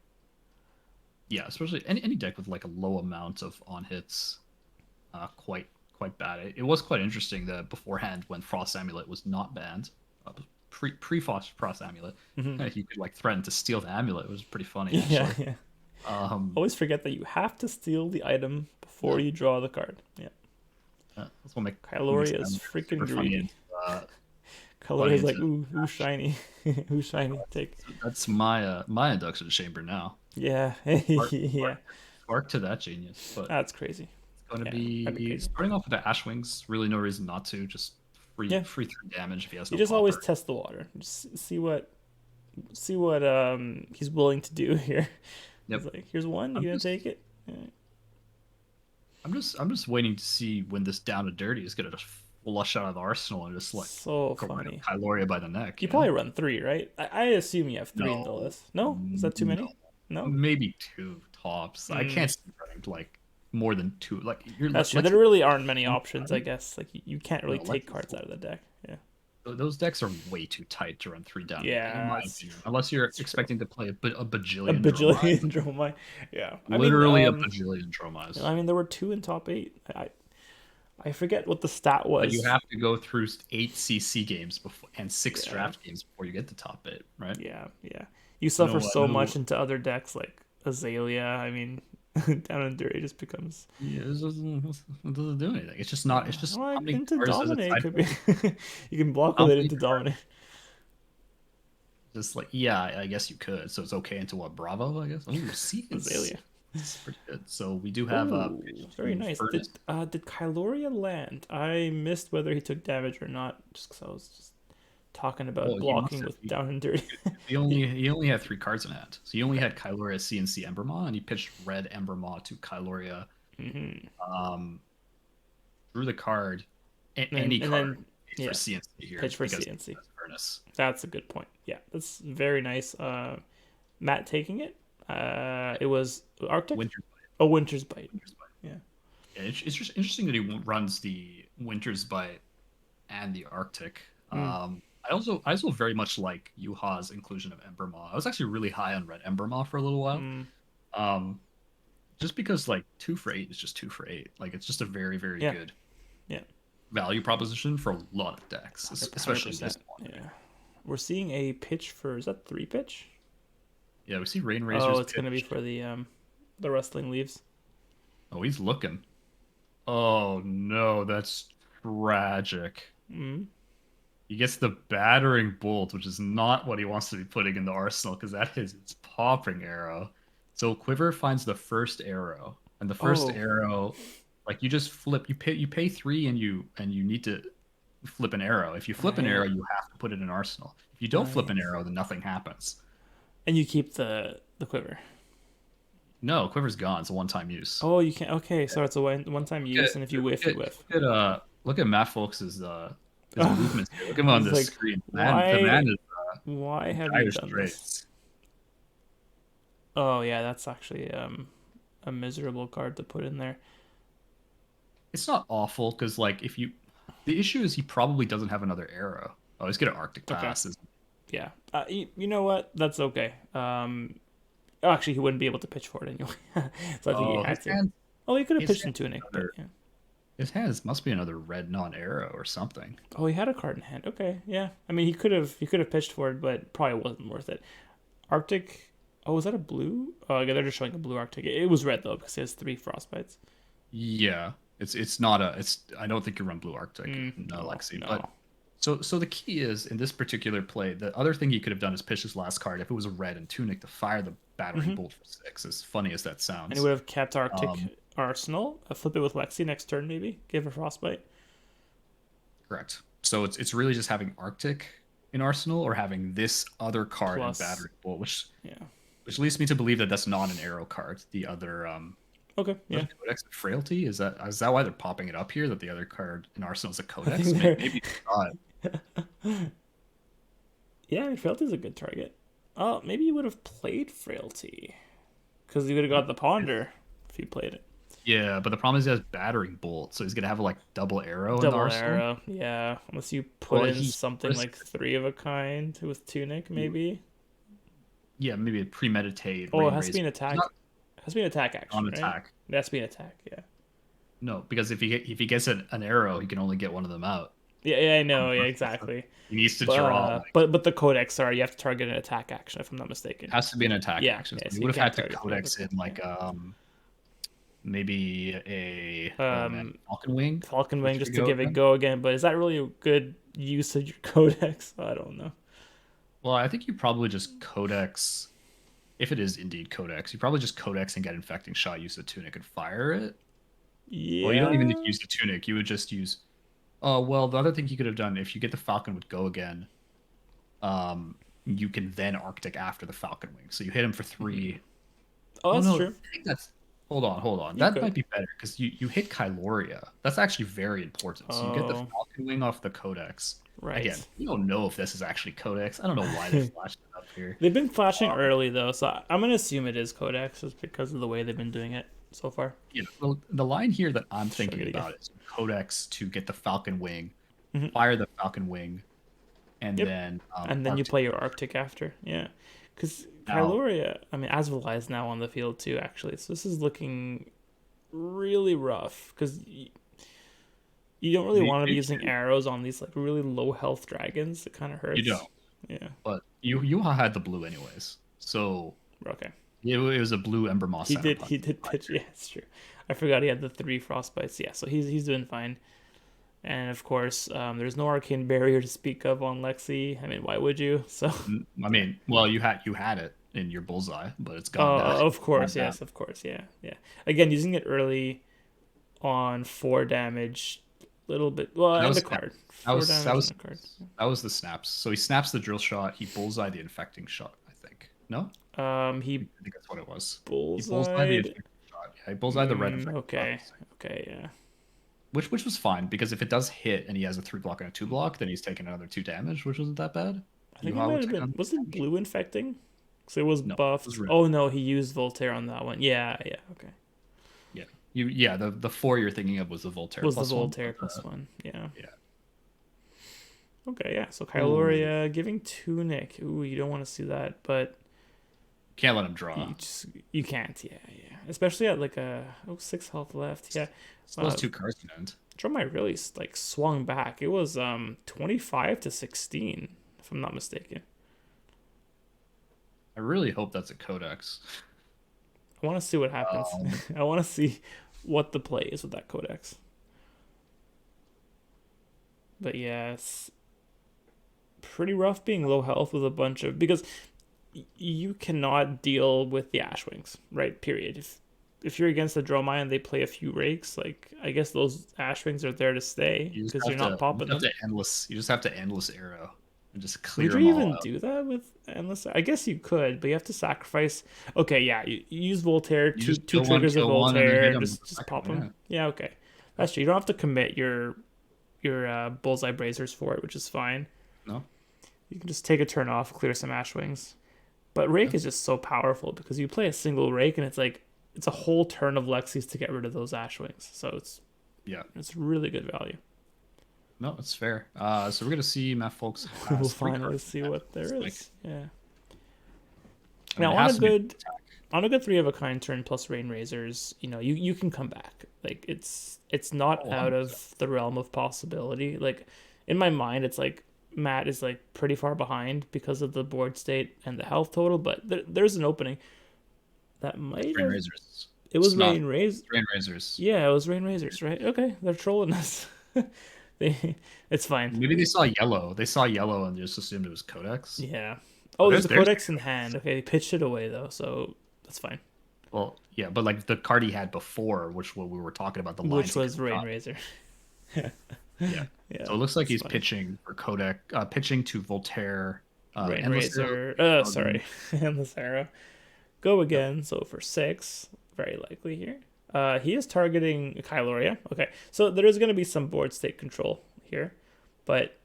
Yeah, especially any deck with like a low amount of on hits, quite bad. It was quite interesting that beforehand when Frost Amulet was not banned, pre Frost Amulet, hmm you could like threaten to steal the amulet. It was pretty funny Yeah, actually. yeah. Um, Always forget that you have to steal the item before you draw the card. Yeah. that's what makes Kyloria is them freaking super funny. greedy. Uh, funny Kyloria's like, into ooh, who's shiny? Who's shiny? Take. that's my induction chamber now. Yeah, Spark, yeah. spark to that genius, but That's crazy. it's going to Yeah, that'd be be crazy. starting off with the Ash Wings. Really, no reason not to. Just Yeah, free 3 damage if he has you no just always popper. test the water. Just see what he's willing to do here. He's Yep. like, here's one. You I'm gonna just take it? Yeah. I'm just waiting to see when this down to dirty is gonna just flush out of the arsenal and just like So go right funny. up Kyloria by the neck. You You know? probably run three, right? I assume you have three in the No, list. No, is that too no, many? No. maybe 2 tops. I Mm, can't see running like more than 2. Like you're that's true. Lexi, There really aren't many options, I guess. Like you can't really no, take Lexi's cards out of the deck. Yeah. those decks are way too tight to run 3 down, in Yeah, my opinion. Unless you're that's true. expecting to play a A bajillion Dromai. bajillion Dromai. Yeah. Literally a bajillion Dromais. There were two in top eight. I forget what the stat But you was. have to go through 8 CC games before and 6 Yeah. draft games before you get to top 8, right? Yeah, yeah. You I know, suffer I so know. much into other decks like Azalea. I mean, down and dirty just becomes. Yeah, it doesn't do anything. It's just not. It's just how Like many into cards does it dominate could be. sideboard? You can block How with it many into cards? dominate. Just like yeah, I guess you could. So it's okay into what Bravo, I guess. Oh, see, Azalea. it's pretty good. So we do have Oh, pitch very to nice. Furnace. Did Kyloria land? I missed whether he took damage or not, just because I was just talking about Oh, he must blocking have. with down and dirty. He only had 3 cards in hand. So he only had Kyloria CNC Embermaw, and he pitched red Embermaw to Kyloria. hmm Um, drew the card, And any and card then for yeah, CNC here pitch for because CNC. that's Furnace. That's a good point. Yeah, that's very nice. Matt taking it. It was Arctic. Winter's Oh, Winter's Bite. Winter's Bite. Yeah. Yeah, it's just interesting that he runs the Winter's Bite and the Arctic. Mm. I also very much like Juha's inclusion of Ember Maw. I was actually really high on Red Ember Maw for a little while. Mm. Um, just because like 2 for 8 is just 2 for 8. Like it's just a very, very Yeah. good Yeah. value proposition for a lot of decks, especially this 100%. one. Yeah. We're seeing a pitch for, is that 3 pitch? Yeah, we see Rain Oh, Razor's it's gonna be pitched. for the Rustling Leaves. Oh, he's looking. Oh no, that's tragic. Mm. He gets the battering bolt, which is not what he wants to be putting in the arsenal because that is its popping arrow. So Quiver finds the first arrow, and the first Oh. arrow, like you just flip. You pay 3, and you need to flip an arrow. If you flip an arrow, Right. you have to put it in arsenal. If you don't flip Right. an arrow, then nothing happens. And you keep the quiver. No, Quiver's gone. It's a one-time use. Oh, you can't. Okay, so it's a one time Look at use, and if you whiff, you whiff. look at Matt Folks's his movements here. Look at him I on was this like, screen. The man why? is Why have you dire done this? straits. Oh yeah, that's actually a miserable card to put in there. It's not awful because like if you, the issue is he probably doesn't have another arrow. Oh, he's gonna Arctic Okay. passes. Yeah. You know what? That's okay. Actually, he wouldn't be able to pitch for it anyway. So I think he Oh, had to. Oh, he could have pitched into a Nick, but yeah. his hands must be another red non-arrow or something. Oh, he had a card in hand. Okay, yeah. I mean, he could have pitched for it, but probably wasn't worth it. Arctic. Oh, is that a blue? Oh, yeah, they're just showing a blue Arctic. It was red though because it has 3 frostbites. Yeah, it's not a it's. I don't think you run blue Arctic, no No, Lexi. But no. so the key is in this particular play, the other thing he could have done is pitch his last card if it was a red and tunic to fire the battering Hmm. bolt for 6. As funny as that And he sounds. would have kept Arctic Um, Arsenal. Flip it with Lexi next turn, maybe. Give a frostbite. Correct. So it's really just having Arctic in Arsenal or having this other card in Plus, battering bolt, yeah. which leads me to believe that that's not an arrow card. The other Okay, what yeah. is Codex of Frailty? Is that why they're popping it up here? That the other card in Arsenal is a I Codex? think Maybe they're. it's not. Yeah, Frailty's a good target. Oh, maybe you would have played Frailty. Because you would have got the Ponder if you played it. Yeah, but the problem is he has battering bolt, so he's gonna have like double arrow in the Double arsenal. arrow, yeah. Unless you put Well, in he something like risks 3 of a kind with Tunic, it. maybe. Yeah, maybe a premeditate Oh, it rain has to be razor. an It's attack. not It has to be an attack on action, right? attack. It has to be an attack, yeah. No, because if he gets an arrow, he can only get one of them out. Yeah, yeah, I On know, the yeah, first one. exactly. He needs to But draw uh, like but but the codex, sorry, you have to target an attack action if I'm not mistaken. has to be an attack Yeah, action. yeah, So he so you would have can't had to target the other codex in one. like maybe a Yeah. oh man, Falcon Wing Falcon for Wing three just to go give it again. go again, but is that really a good use of your codex? I don't know. Well, I think you probably just codex if it is indeed codex. You probably just codex and get infecting shot, use the tunic and fire it. Well, you don't even need to Yeah. use the tunic. You would just use. Oh well, the other thing you could have done if you get the Falcon with go again, you can then Arctic after the Falcon Wing. So you hit him for Hmm. 3. Oh, Oh that's no, true. I think that's. Hold on. You That might could. be better because you hit Kyloria. That's actually very important. So you get the Oh, Falcon Wing off the Codex. Again, right. we don't know if this is actually Codex. I don't know why they flashed it up here. They've been flashing Um, early though, so I'm gonna assume it is codex just because of the way they've been doing it so far. well, the line here that I'm Showing thinking it again. about is Codex to get the Falcon Wing, Hmm. fire the Falcon Wing, and Yep. then And then you Arctic. play your Arctic after. Yeah. Because Now, Kyloria, I mean, Asvala is now on the field too, actually. So this is looking really rough because you don't really the want to be using issue arrows on these like really low health dragons. It kind of you hurts. don't, Yeah. but Yuha had the blue anyways, so Okay. it was a blue Ember Moss He center did. punch. He did pitch. Yeah, it's true. I forgot he had the 3 frostbites. Yeah, so he's doing fine. And of course, there's no arcane barrier to speak of on Lexi. I mean, why would you? So, I mean, well, you had it in your bullseye, but it's gone now. of Gone course, now. yes, of course, yeah, yeah. Again, using it early on 4 damage, little bit. Well, That and was the card, that four was that damage was and the card. that was the snaps. So he snaps the drill shot. He bullseye the infecting shot. I think no, He I think that's what it was. He bullseye the bullseyed. infecting shot. Yeah, he bullseye the red infecting shot. Okay, okay, yeah. Which was fine because if it does hit and he has a 3 block and a 2 block, then he's taking another 2 damage, which wasn't that bad. I think it Yuha might would have take been. on Was it damage. blue infecting? So it was No, it was buffed. red. Oh no, he used Voltaire on that one. Yeah, yeah, okay. Yeah, yeah. The four you're thinking of was the Voltaire Was the plus one. Voltaire plus one? Yeah. Yeah. Okay, yeah. So Ooh, Kyloria giving Tunic. Ooh, you don't want to see that, but can't let him draw. you just you can't. Yeah, yeah. Especially at like a 6 health left. Yeah. So those two cards can end. Dromai really like swung back. It was 25 to 16, if I'm not mistaken. I really hope that's a codex. I want to see what happens. Um, I want to see what the play is with that codex. But yeah, it's pretty rough being low health with a bunch of because you cannot deal with the Ashwings, right? Period. If you're against the Dromai and they play a few rakes, like I guess those Ashwings are there to stay you just because have you're not to popping them. endless. You just have to endless arrow and just clear Would you them all even out. do that with endless? I guess you could, but you have to sacrifice. Okay, yeah, you use Voltaire, You two just two triggers of kill one, and then Voltaire, hit and them with just the second pop one. them. Yeah. Yeah, okay, that's true. You don't have to commit your bullseye bracers for it, which is fine. No. You can just take a turn off, clear some Ashwings. But Rake Yeah. is just so powerful because you play a single Rake and it's like it's a whole turn of Lexis to get rid of those Ashwings. So Yeah. it's really good value. No, it's fair. So we're gonna see Matt Folks We'll has three finally cards. see what there Like, is. Yeah. I mean, Now it has to be on a good three of a kind turn plus Rain Razors, you can come back. Like it's not oh, out 100%. of the realm of possibility. Like in my mind, it's like Matt is like pretty far behind because of the board state and the health total, but there's an opening that It's might Rain have. Razors. It It's was not Rain Raise. Rain Razors. Yeah, it was Rain Razors, right? Okay, they're trolling us. It's fine. Maybe they saw yellow. They saw yellow and just assumed it was Codex. Yeah. Oh, Oh, there's a there's codex in hand. Okay, they pitched it away though, so that's fine. well, yeah, but like the card he had before, which what we were talking about, the lines Which he could was have Rain got. Razor. Yeah. Yeah, So it looks like it's he's fine. pitching for Kodak, pitching to Voltaire, Rain Endless Arrow, Razor. Garden. Sorry, endless arrow. Go Yep. again. So for 6, very likely here. He is targeting Kyloria. Okay, so there is going to be some board state control here, but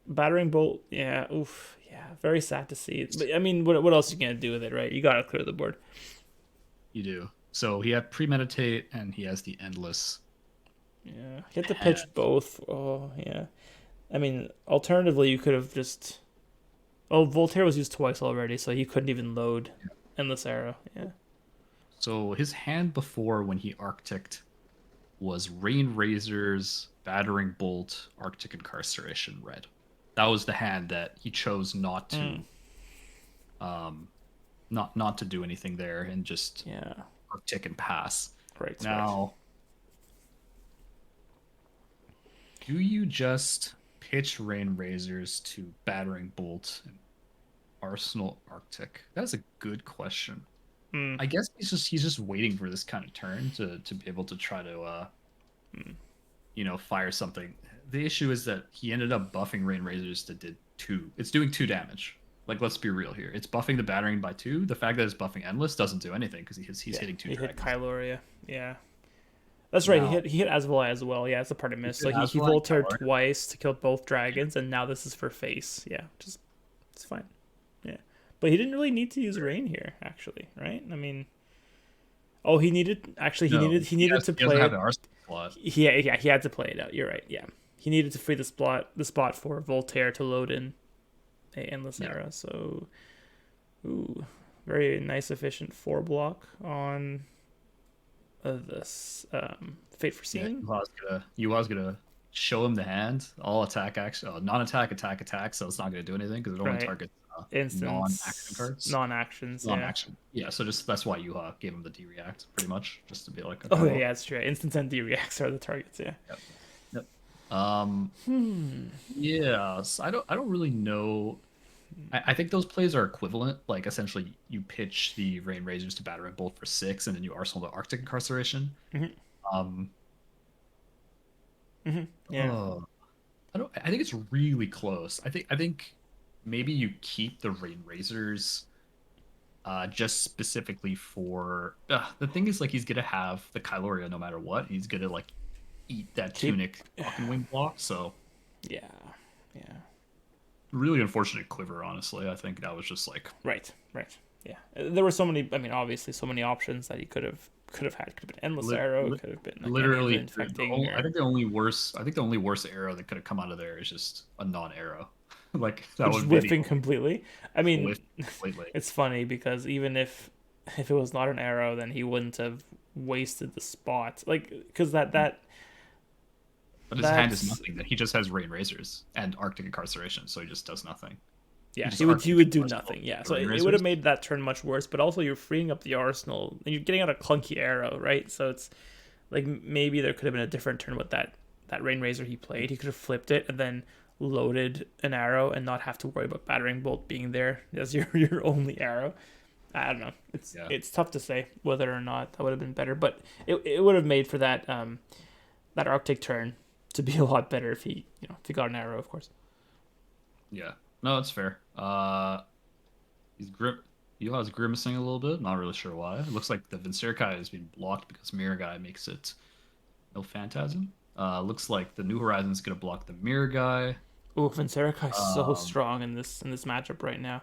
battering bolt. Yeah, oof. Yeah, very sad to see. But I mean, what else are you gonna do with it, right? You gotta clear the board. You do. So he had premeditate and he has the endless Yeah, you have to pitch hand. both. Oh yeah. I mean, alternatively, you could have just. Oh, Voltaire was used twice already, so he couldn't even load Endless Arrow. Yeah. So his hand before when he Arcticked was Rain Razors, Battering Bolt, Arctic Incarceration, red. That was the hand that he chose not Mm, to not to do anything there and just yeah. Arctic and pass. Right. Now, do you just pitch Rain Razors to Battering Bolt and Arsenal Arctic? That's a good question. Mm, I guess he's just waiting for this kind of turn to be able to try to mm. fire something. The issue is that he ended up buffing Rain Razors that did two. It's doing two damage. Like, let's be real here. It's buffing the battering by two. The fact that it's buffing endless doesn't do anything because he's Yeah, hitting two he hit dragons. Kyloria. Yeah. That's right. He Now, hit he hit Asvolai as well. Yeah, that's the part I he missed. So did he Azrael and Voltaired Kylo. twice to kill both dragons, and now this is for face. Yeah, just it's fine. Yeah, but he didn't really need to use rain here, actually, right? I mean, oh, he needed actually No, he needed to he doesn't play have the it. arsenal slot. Yeah, he had to play it out. You're right. Yeah, he needed to free the spot for Voltaire to load in a endless Yeah, era. So, ooh, very nice, efficient 4 block on this Fate for yeah. Seeing. Yua's gonna show him the hand. All attack action, non-attack, attack. So it's not gonna do anything because it only Right. targets non-action Instance, cards. non-actions, yeah. Non-action. Yeah. So just that's why Yuha gave him the D-react pretty much, just to be like, okay, Oh yeah, well, that's true. Instance and D-reacts are the targets, yeah. yep. Yep. Um, Hmm. yeah, so I don't really know. I think those plays are equivalent. Like essentially, you pitch the Rain Razors to Battering Bolt for 6, and then you Arsenal the Arctic Incarceration. Hmm. Um, Yeah. oh, I don't. I think it's really close. I think maybe you keep the Rain Razors, just specifically for. The thing is, like, he's gonna have the Kyloria no matter what. He's gonna like eat that Keep. tunic fucking wing block. So Yeah. Yeah. really unfortunate quiver, honestly. I think that was just like Right, right. Yeah, there were so many. I mean, obviously, so many options that he could have had. Could have been endless lit, arrow. lit, Could have been like any of the literally infecting I or think the only worse I think the only worst arrow that could have come out of there is just a non-arrow. Like that just would be the whiffing only completely. I mean, whiff completely. it's funny because even if it was not an arrow, then he wouldn't have wasted the spot. Like because But his hand is that's nothing. That he just has rain razors and Arctic incarceration, so he just does nothing. He yeah, just he would Arctic do Arsenal nothing. Yeah, the so rain it would have razors. made that turn much worse. But also, you're freeing up the arsenal, and you're getting out a clunky arrow, right? So it's like maybe there could have been a different turn with that rain razor he played. He could have flipped it and then loaded an arrow and not have to worry about battering bolt being there as your only arrow. I don't know. Yeah, It's tough to say whether or not that would have been better, but it would have made for that Arctic turn to be a lot better if he got an arrow, of course. yeah. No, it's fair. He's grip. Yuha's grimacing a little bit. Not really sure why. It looks like the Vincerikai is being blocked because Mirror Guy makes it no Phantasm. Looks like the New Horizon's gonna block the Mirror Guy. Ooh, Vincerica is so Um, strong in this matchup right now.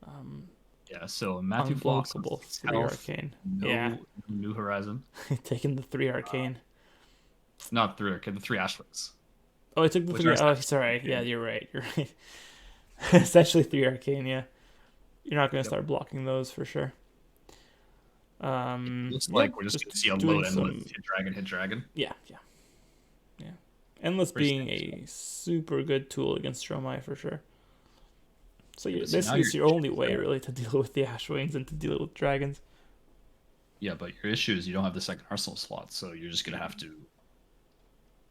Um, yeah. So Matthew Fox Unblockable has three health. arcane. Yeah, No New Horizon. taking the three arcane. Not three Arcane. The three Ashlings, Oh, I took the which three. are Oh, essentially sorry. Yeah, arcane. you're right. You're right. Essentially three arcane. Yeah, you're not gonna Yep. start blocking those for sure. Looks Yeah, like we're just just gonna see a doing load endless some. hit dragon, hit dragon. Yeah, yeah, yeah. Endless Pretty being standard stuff. a super good tool against Dromai for sure. So Yeah, yeah, but see this now your is your issue only is way that really to deal with the Ashwings and to deal with dragons. yeah, but your issue is you don't have the second arsenal slot, so you're just gonna have to.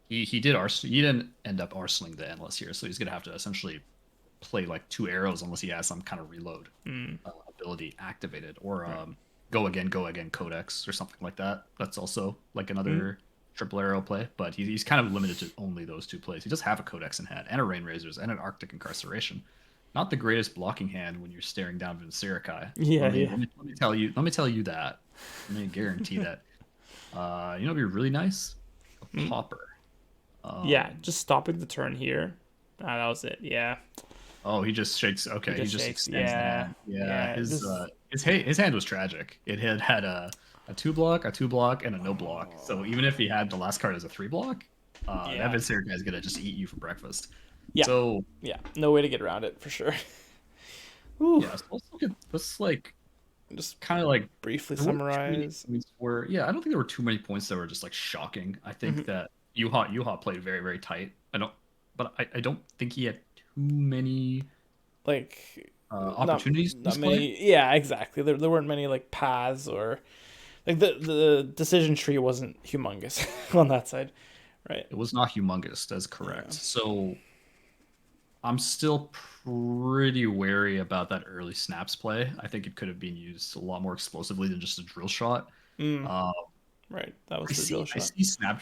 He didn't end up arsenaling the endless here, so he's gonna have to essentially play like two arrows unless he has some kind of reload Mm, ability activated or right. go again codex or something like that. That's also like Mm, another triple arrow play, but he's kind of limited to only those two plays. He does have a codex in hand and a rain razors and an arctic incarceration. Not the greatest blocking hand when you're staring down Vincerikai. yeah, yeah. Let me tell you that. Let me guarantee that. You know, it'd be really nice. A Mm, popper. yeah. Um, Just stopping the turn here. Ah, that was it. Yeah, oh, he just shakes. he Okay, he just just shakes. extends the Yeah, hand. Yeah, yeah. This. his hand was tragic. It had a two block, and a no block. So even if he had the last card as a three block, that Yeah, Vincere guy's gonna just eat you for breakfast. yeah, So yeah. No way to get around it for sure. Ooh. yeah, so let's like Just kind of like briefly there weren't too many summarize. points where yeah, I don't think there were too many points that were just like shocking. I think Mhm. that Yuha played very tight. I don't think he had too many Like not opportunities to not display. many. Yeah, exactly. There weren't many like paths or like the decision tree wasn't humongous on that side, right? It was not humongous. That's Yeah. correct. So I'm still pretty wary about that early snaps play. I think it could have been used a lot more explosively than just a drill shot. Mm, Uh, right. That was the drill shot.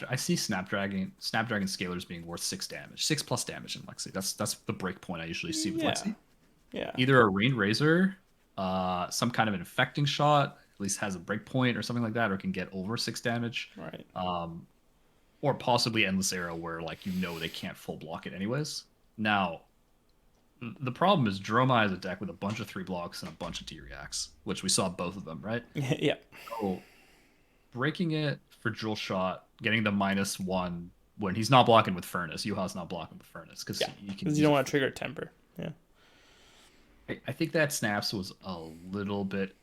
I see Snapdragon scalers being worth 6 damage, 6+ damage in Lexi. That's the break point I usually see with Yeah. Lexi. Yeah. Either a rain razor, some kind of an infecting shot, at least has a break point or something like that, or can get over 6 damage. Right. Um, or possibly endless arrow where like you know they can't full block it anyways. Now the problem is Dromai is a deck with a bunch of three blocks and a bunch of D reacts, which we saw both of them, right? Yeah. So breaking it for drill shot, getting the -1 when he's not blocking with furnace. Yuha's not blocking with furnace because Yeah. you can Because you use don't it want to for. trigger temper. Yeah. I think that snaps was a little bit.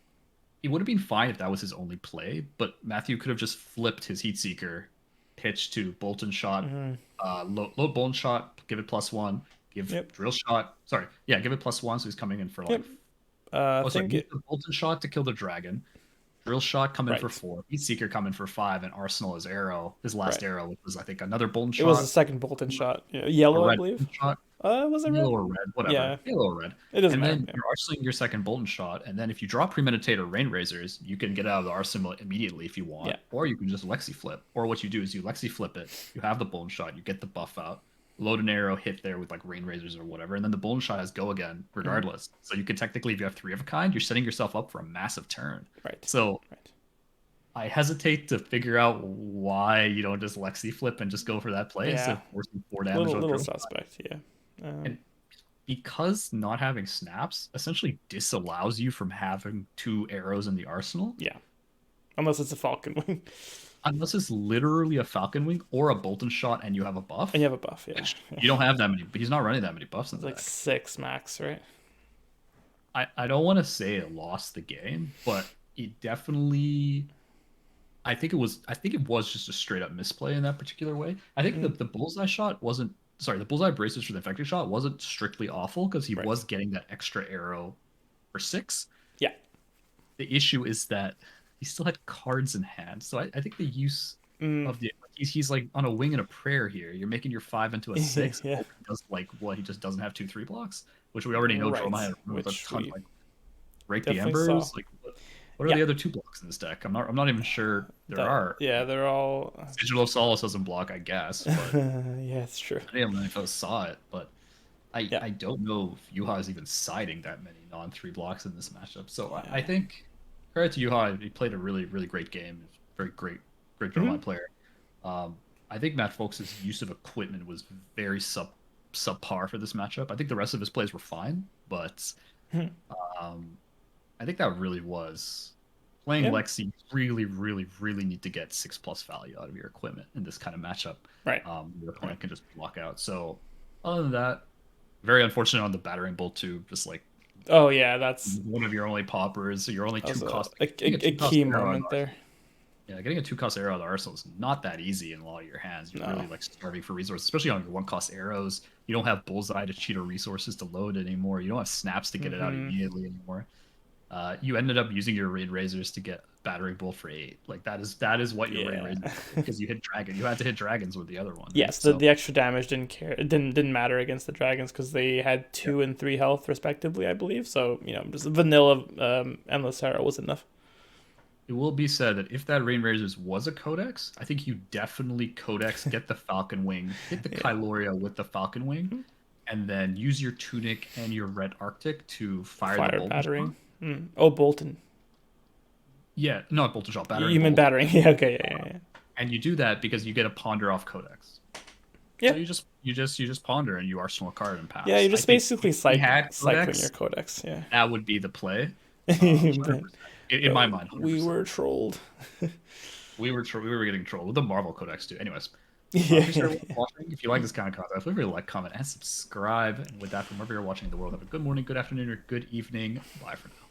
It would have been fine if that was his only play, but Matthew could have just flipped his heat seeker, pitch to bolt and shot, Hmm. low bolt and shot, give it +1, give Yep. drill shot. Sorry, yeah, give it +1, so he's coming in for like. Yep. I Oh, sorry, think use it. the bolt and shot to kill the dragon. Drill shot come in for Right. 4. Heat seeker come in for 5, and Arsenal his arrow, his last Right. arrow, which was I think another bolt and It was the shot, second Bolton shot. Yeah. a Yellow, I red believe. bolt and shot. Was it Yellow red? or red, whatever. Yeah. Yellow or red. It doesn't And matter. then Yeah. you're arsenal your second bolt and shot, and then if you draw premeditate or rain razors, you can get out of the arsenal immediately if you want, Yeah. or you can just Lexi flip. Or what you do is you Lexi flip it, you have the bolt and shot, you get the buff out, load an arrow, hit there with like rain razors or whatever, and then the bolt and shot has go again Hmm. regardless. So you could technically, if you have 3 of a kind, you're setting yourself up for a massive turn. Right. So Right. I hesitate to figure out why you don't just Lexi flip and just go for that play instead Yeah. of forcing 4 damage Little on little drill. suspect. Yeah. And because not having snaps essentially disallows you from having two arrows in the arsenal, Yeah, unless it's a Falcon Wing unless it's literally a Falcon Wing or a Bolton shot and you have a and you buff, have a buff. Yeah, which yeah. you don't have that many. But he's not running that many buffs in It's the like deck. 6 max, right? I don't want to say it lost the game, but it definitely. I think it was just a straight up misplay in that particular way. I think Mm, the bullseye shot wasn't sorry, the bullseye braces for the infected shot wasn't strictly awful because he right. was getting that extra arrow for six. Yeah. The issue is that he still had cards in hand. So I think the use Mm, of the he's like on a wing and a prayer here. You're making your five into a six and yeah. hoping he does like what he just doesn't have 2/3 blocks, which we already know Dromai Right. had with a Which ton we like Rake the definitely saw. Embers. Like what are Yeah. the other two blocks in this deck? I'm not even sure there That. are. Yeah. Like, They're all. Sigil of Solace doesn't block, I guess, but Yeah, it's true. I didn't know if I saw it, but Yeah. I don't know if Yuha is even siding that many non three blocks in this matchup. So I Yeah. think credit to Yuha, he played a really great game. Very great Hmm. Dromai player. Um, I think Matt Folks' use of equipment was very subpar for this matchup. I think the rest of his plays were fine, but um, I think that really was playing Yeah. Lexi. Really need to get 6+ value out of your equipment in this kind of matchup. Right. Your Right. opponent can just block out. So other than that, very unfortunate on the battering bolt too. Just like Oh yeah, that's one of your only poppers, so your only that was two a cost. a, Getting a a, a two cost key arrow out of moment there. yeah, getting a two cost arrow out of the arsenal is not that easy in a lot of your hands. You're No. really like starving for resources, especially on your one cost arrows. You don't have bullseye to cheat or resources to load it anymore. You don't have snaps to get it out Hmm. immediately anymore. You ended up using your raid razors to get battering bolt for 8. Like that is what your raid Yeah. razors because you hit dragon. You had to hit dragons with the other one, right? Yes, the So the extra damage didn't care. It didn't matter against the dragons because they had yeah. 2 and 3 health respectively, I believe. So just vanilla endless arrow was enough. It will be said that if that rain razors was a codex, I think you definitely codex get the falcon wing, hit the Yeah. Kyloria with the falcon wing, and then use your tunic and your red arctic to fire the Fire bolton shot. battering. Oh, Bolton. Yeah, not bolton shot, battering You mean bolt. battering? Yeah. Okay. Yeah. And you do that because you get a ponder off codex. Yeah. So Yeah. you just ponder and you arsenal a card and Yeah. pass. You're I just think basically if we had cycling your codex, codex. Yeah. that would be the play. 100%. But, In my mind, we 100%. were trolled. We were getting trolled with the Marvel codex too. Anyways, Yeah. appreciate everyone watching. If you like this kind of content, please really like, comment, and subscribe. And with that, from wherever you're watching in the world, have a good morning, good afternoon, or good evening. Bye for now.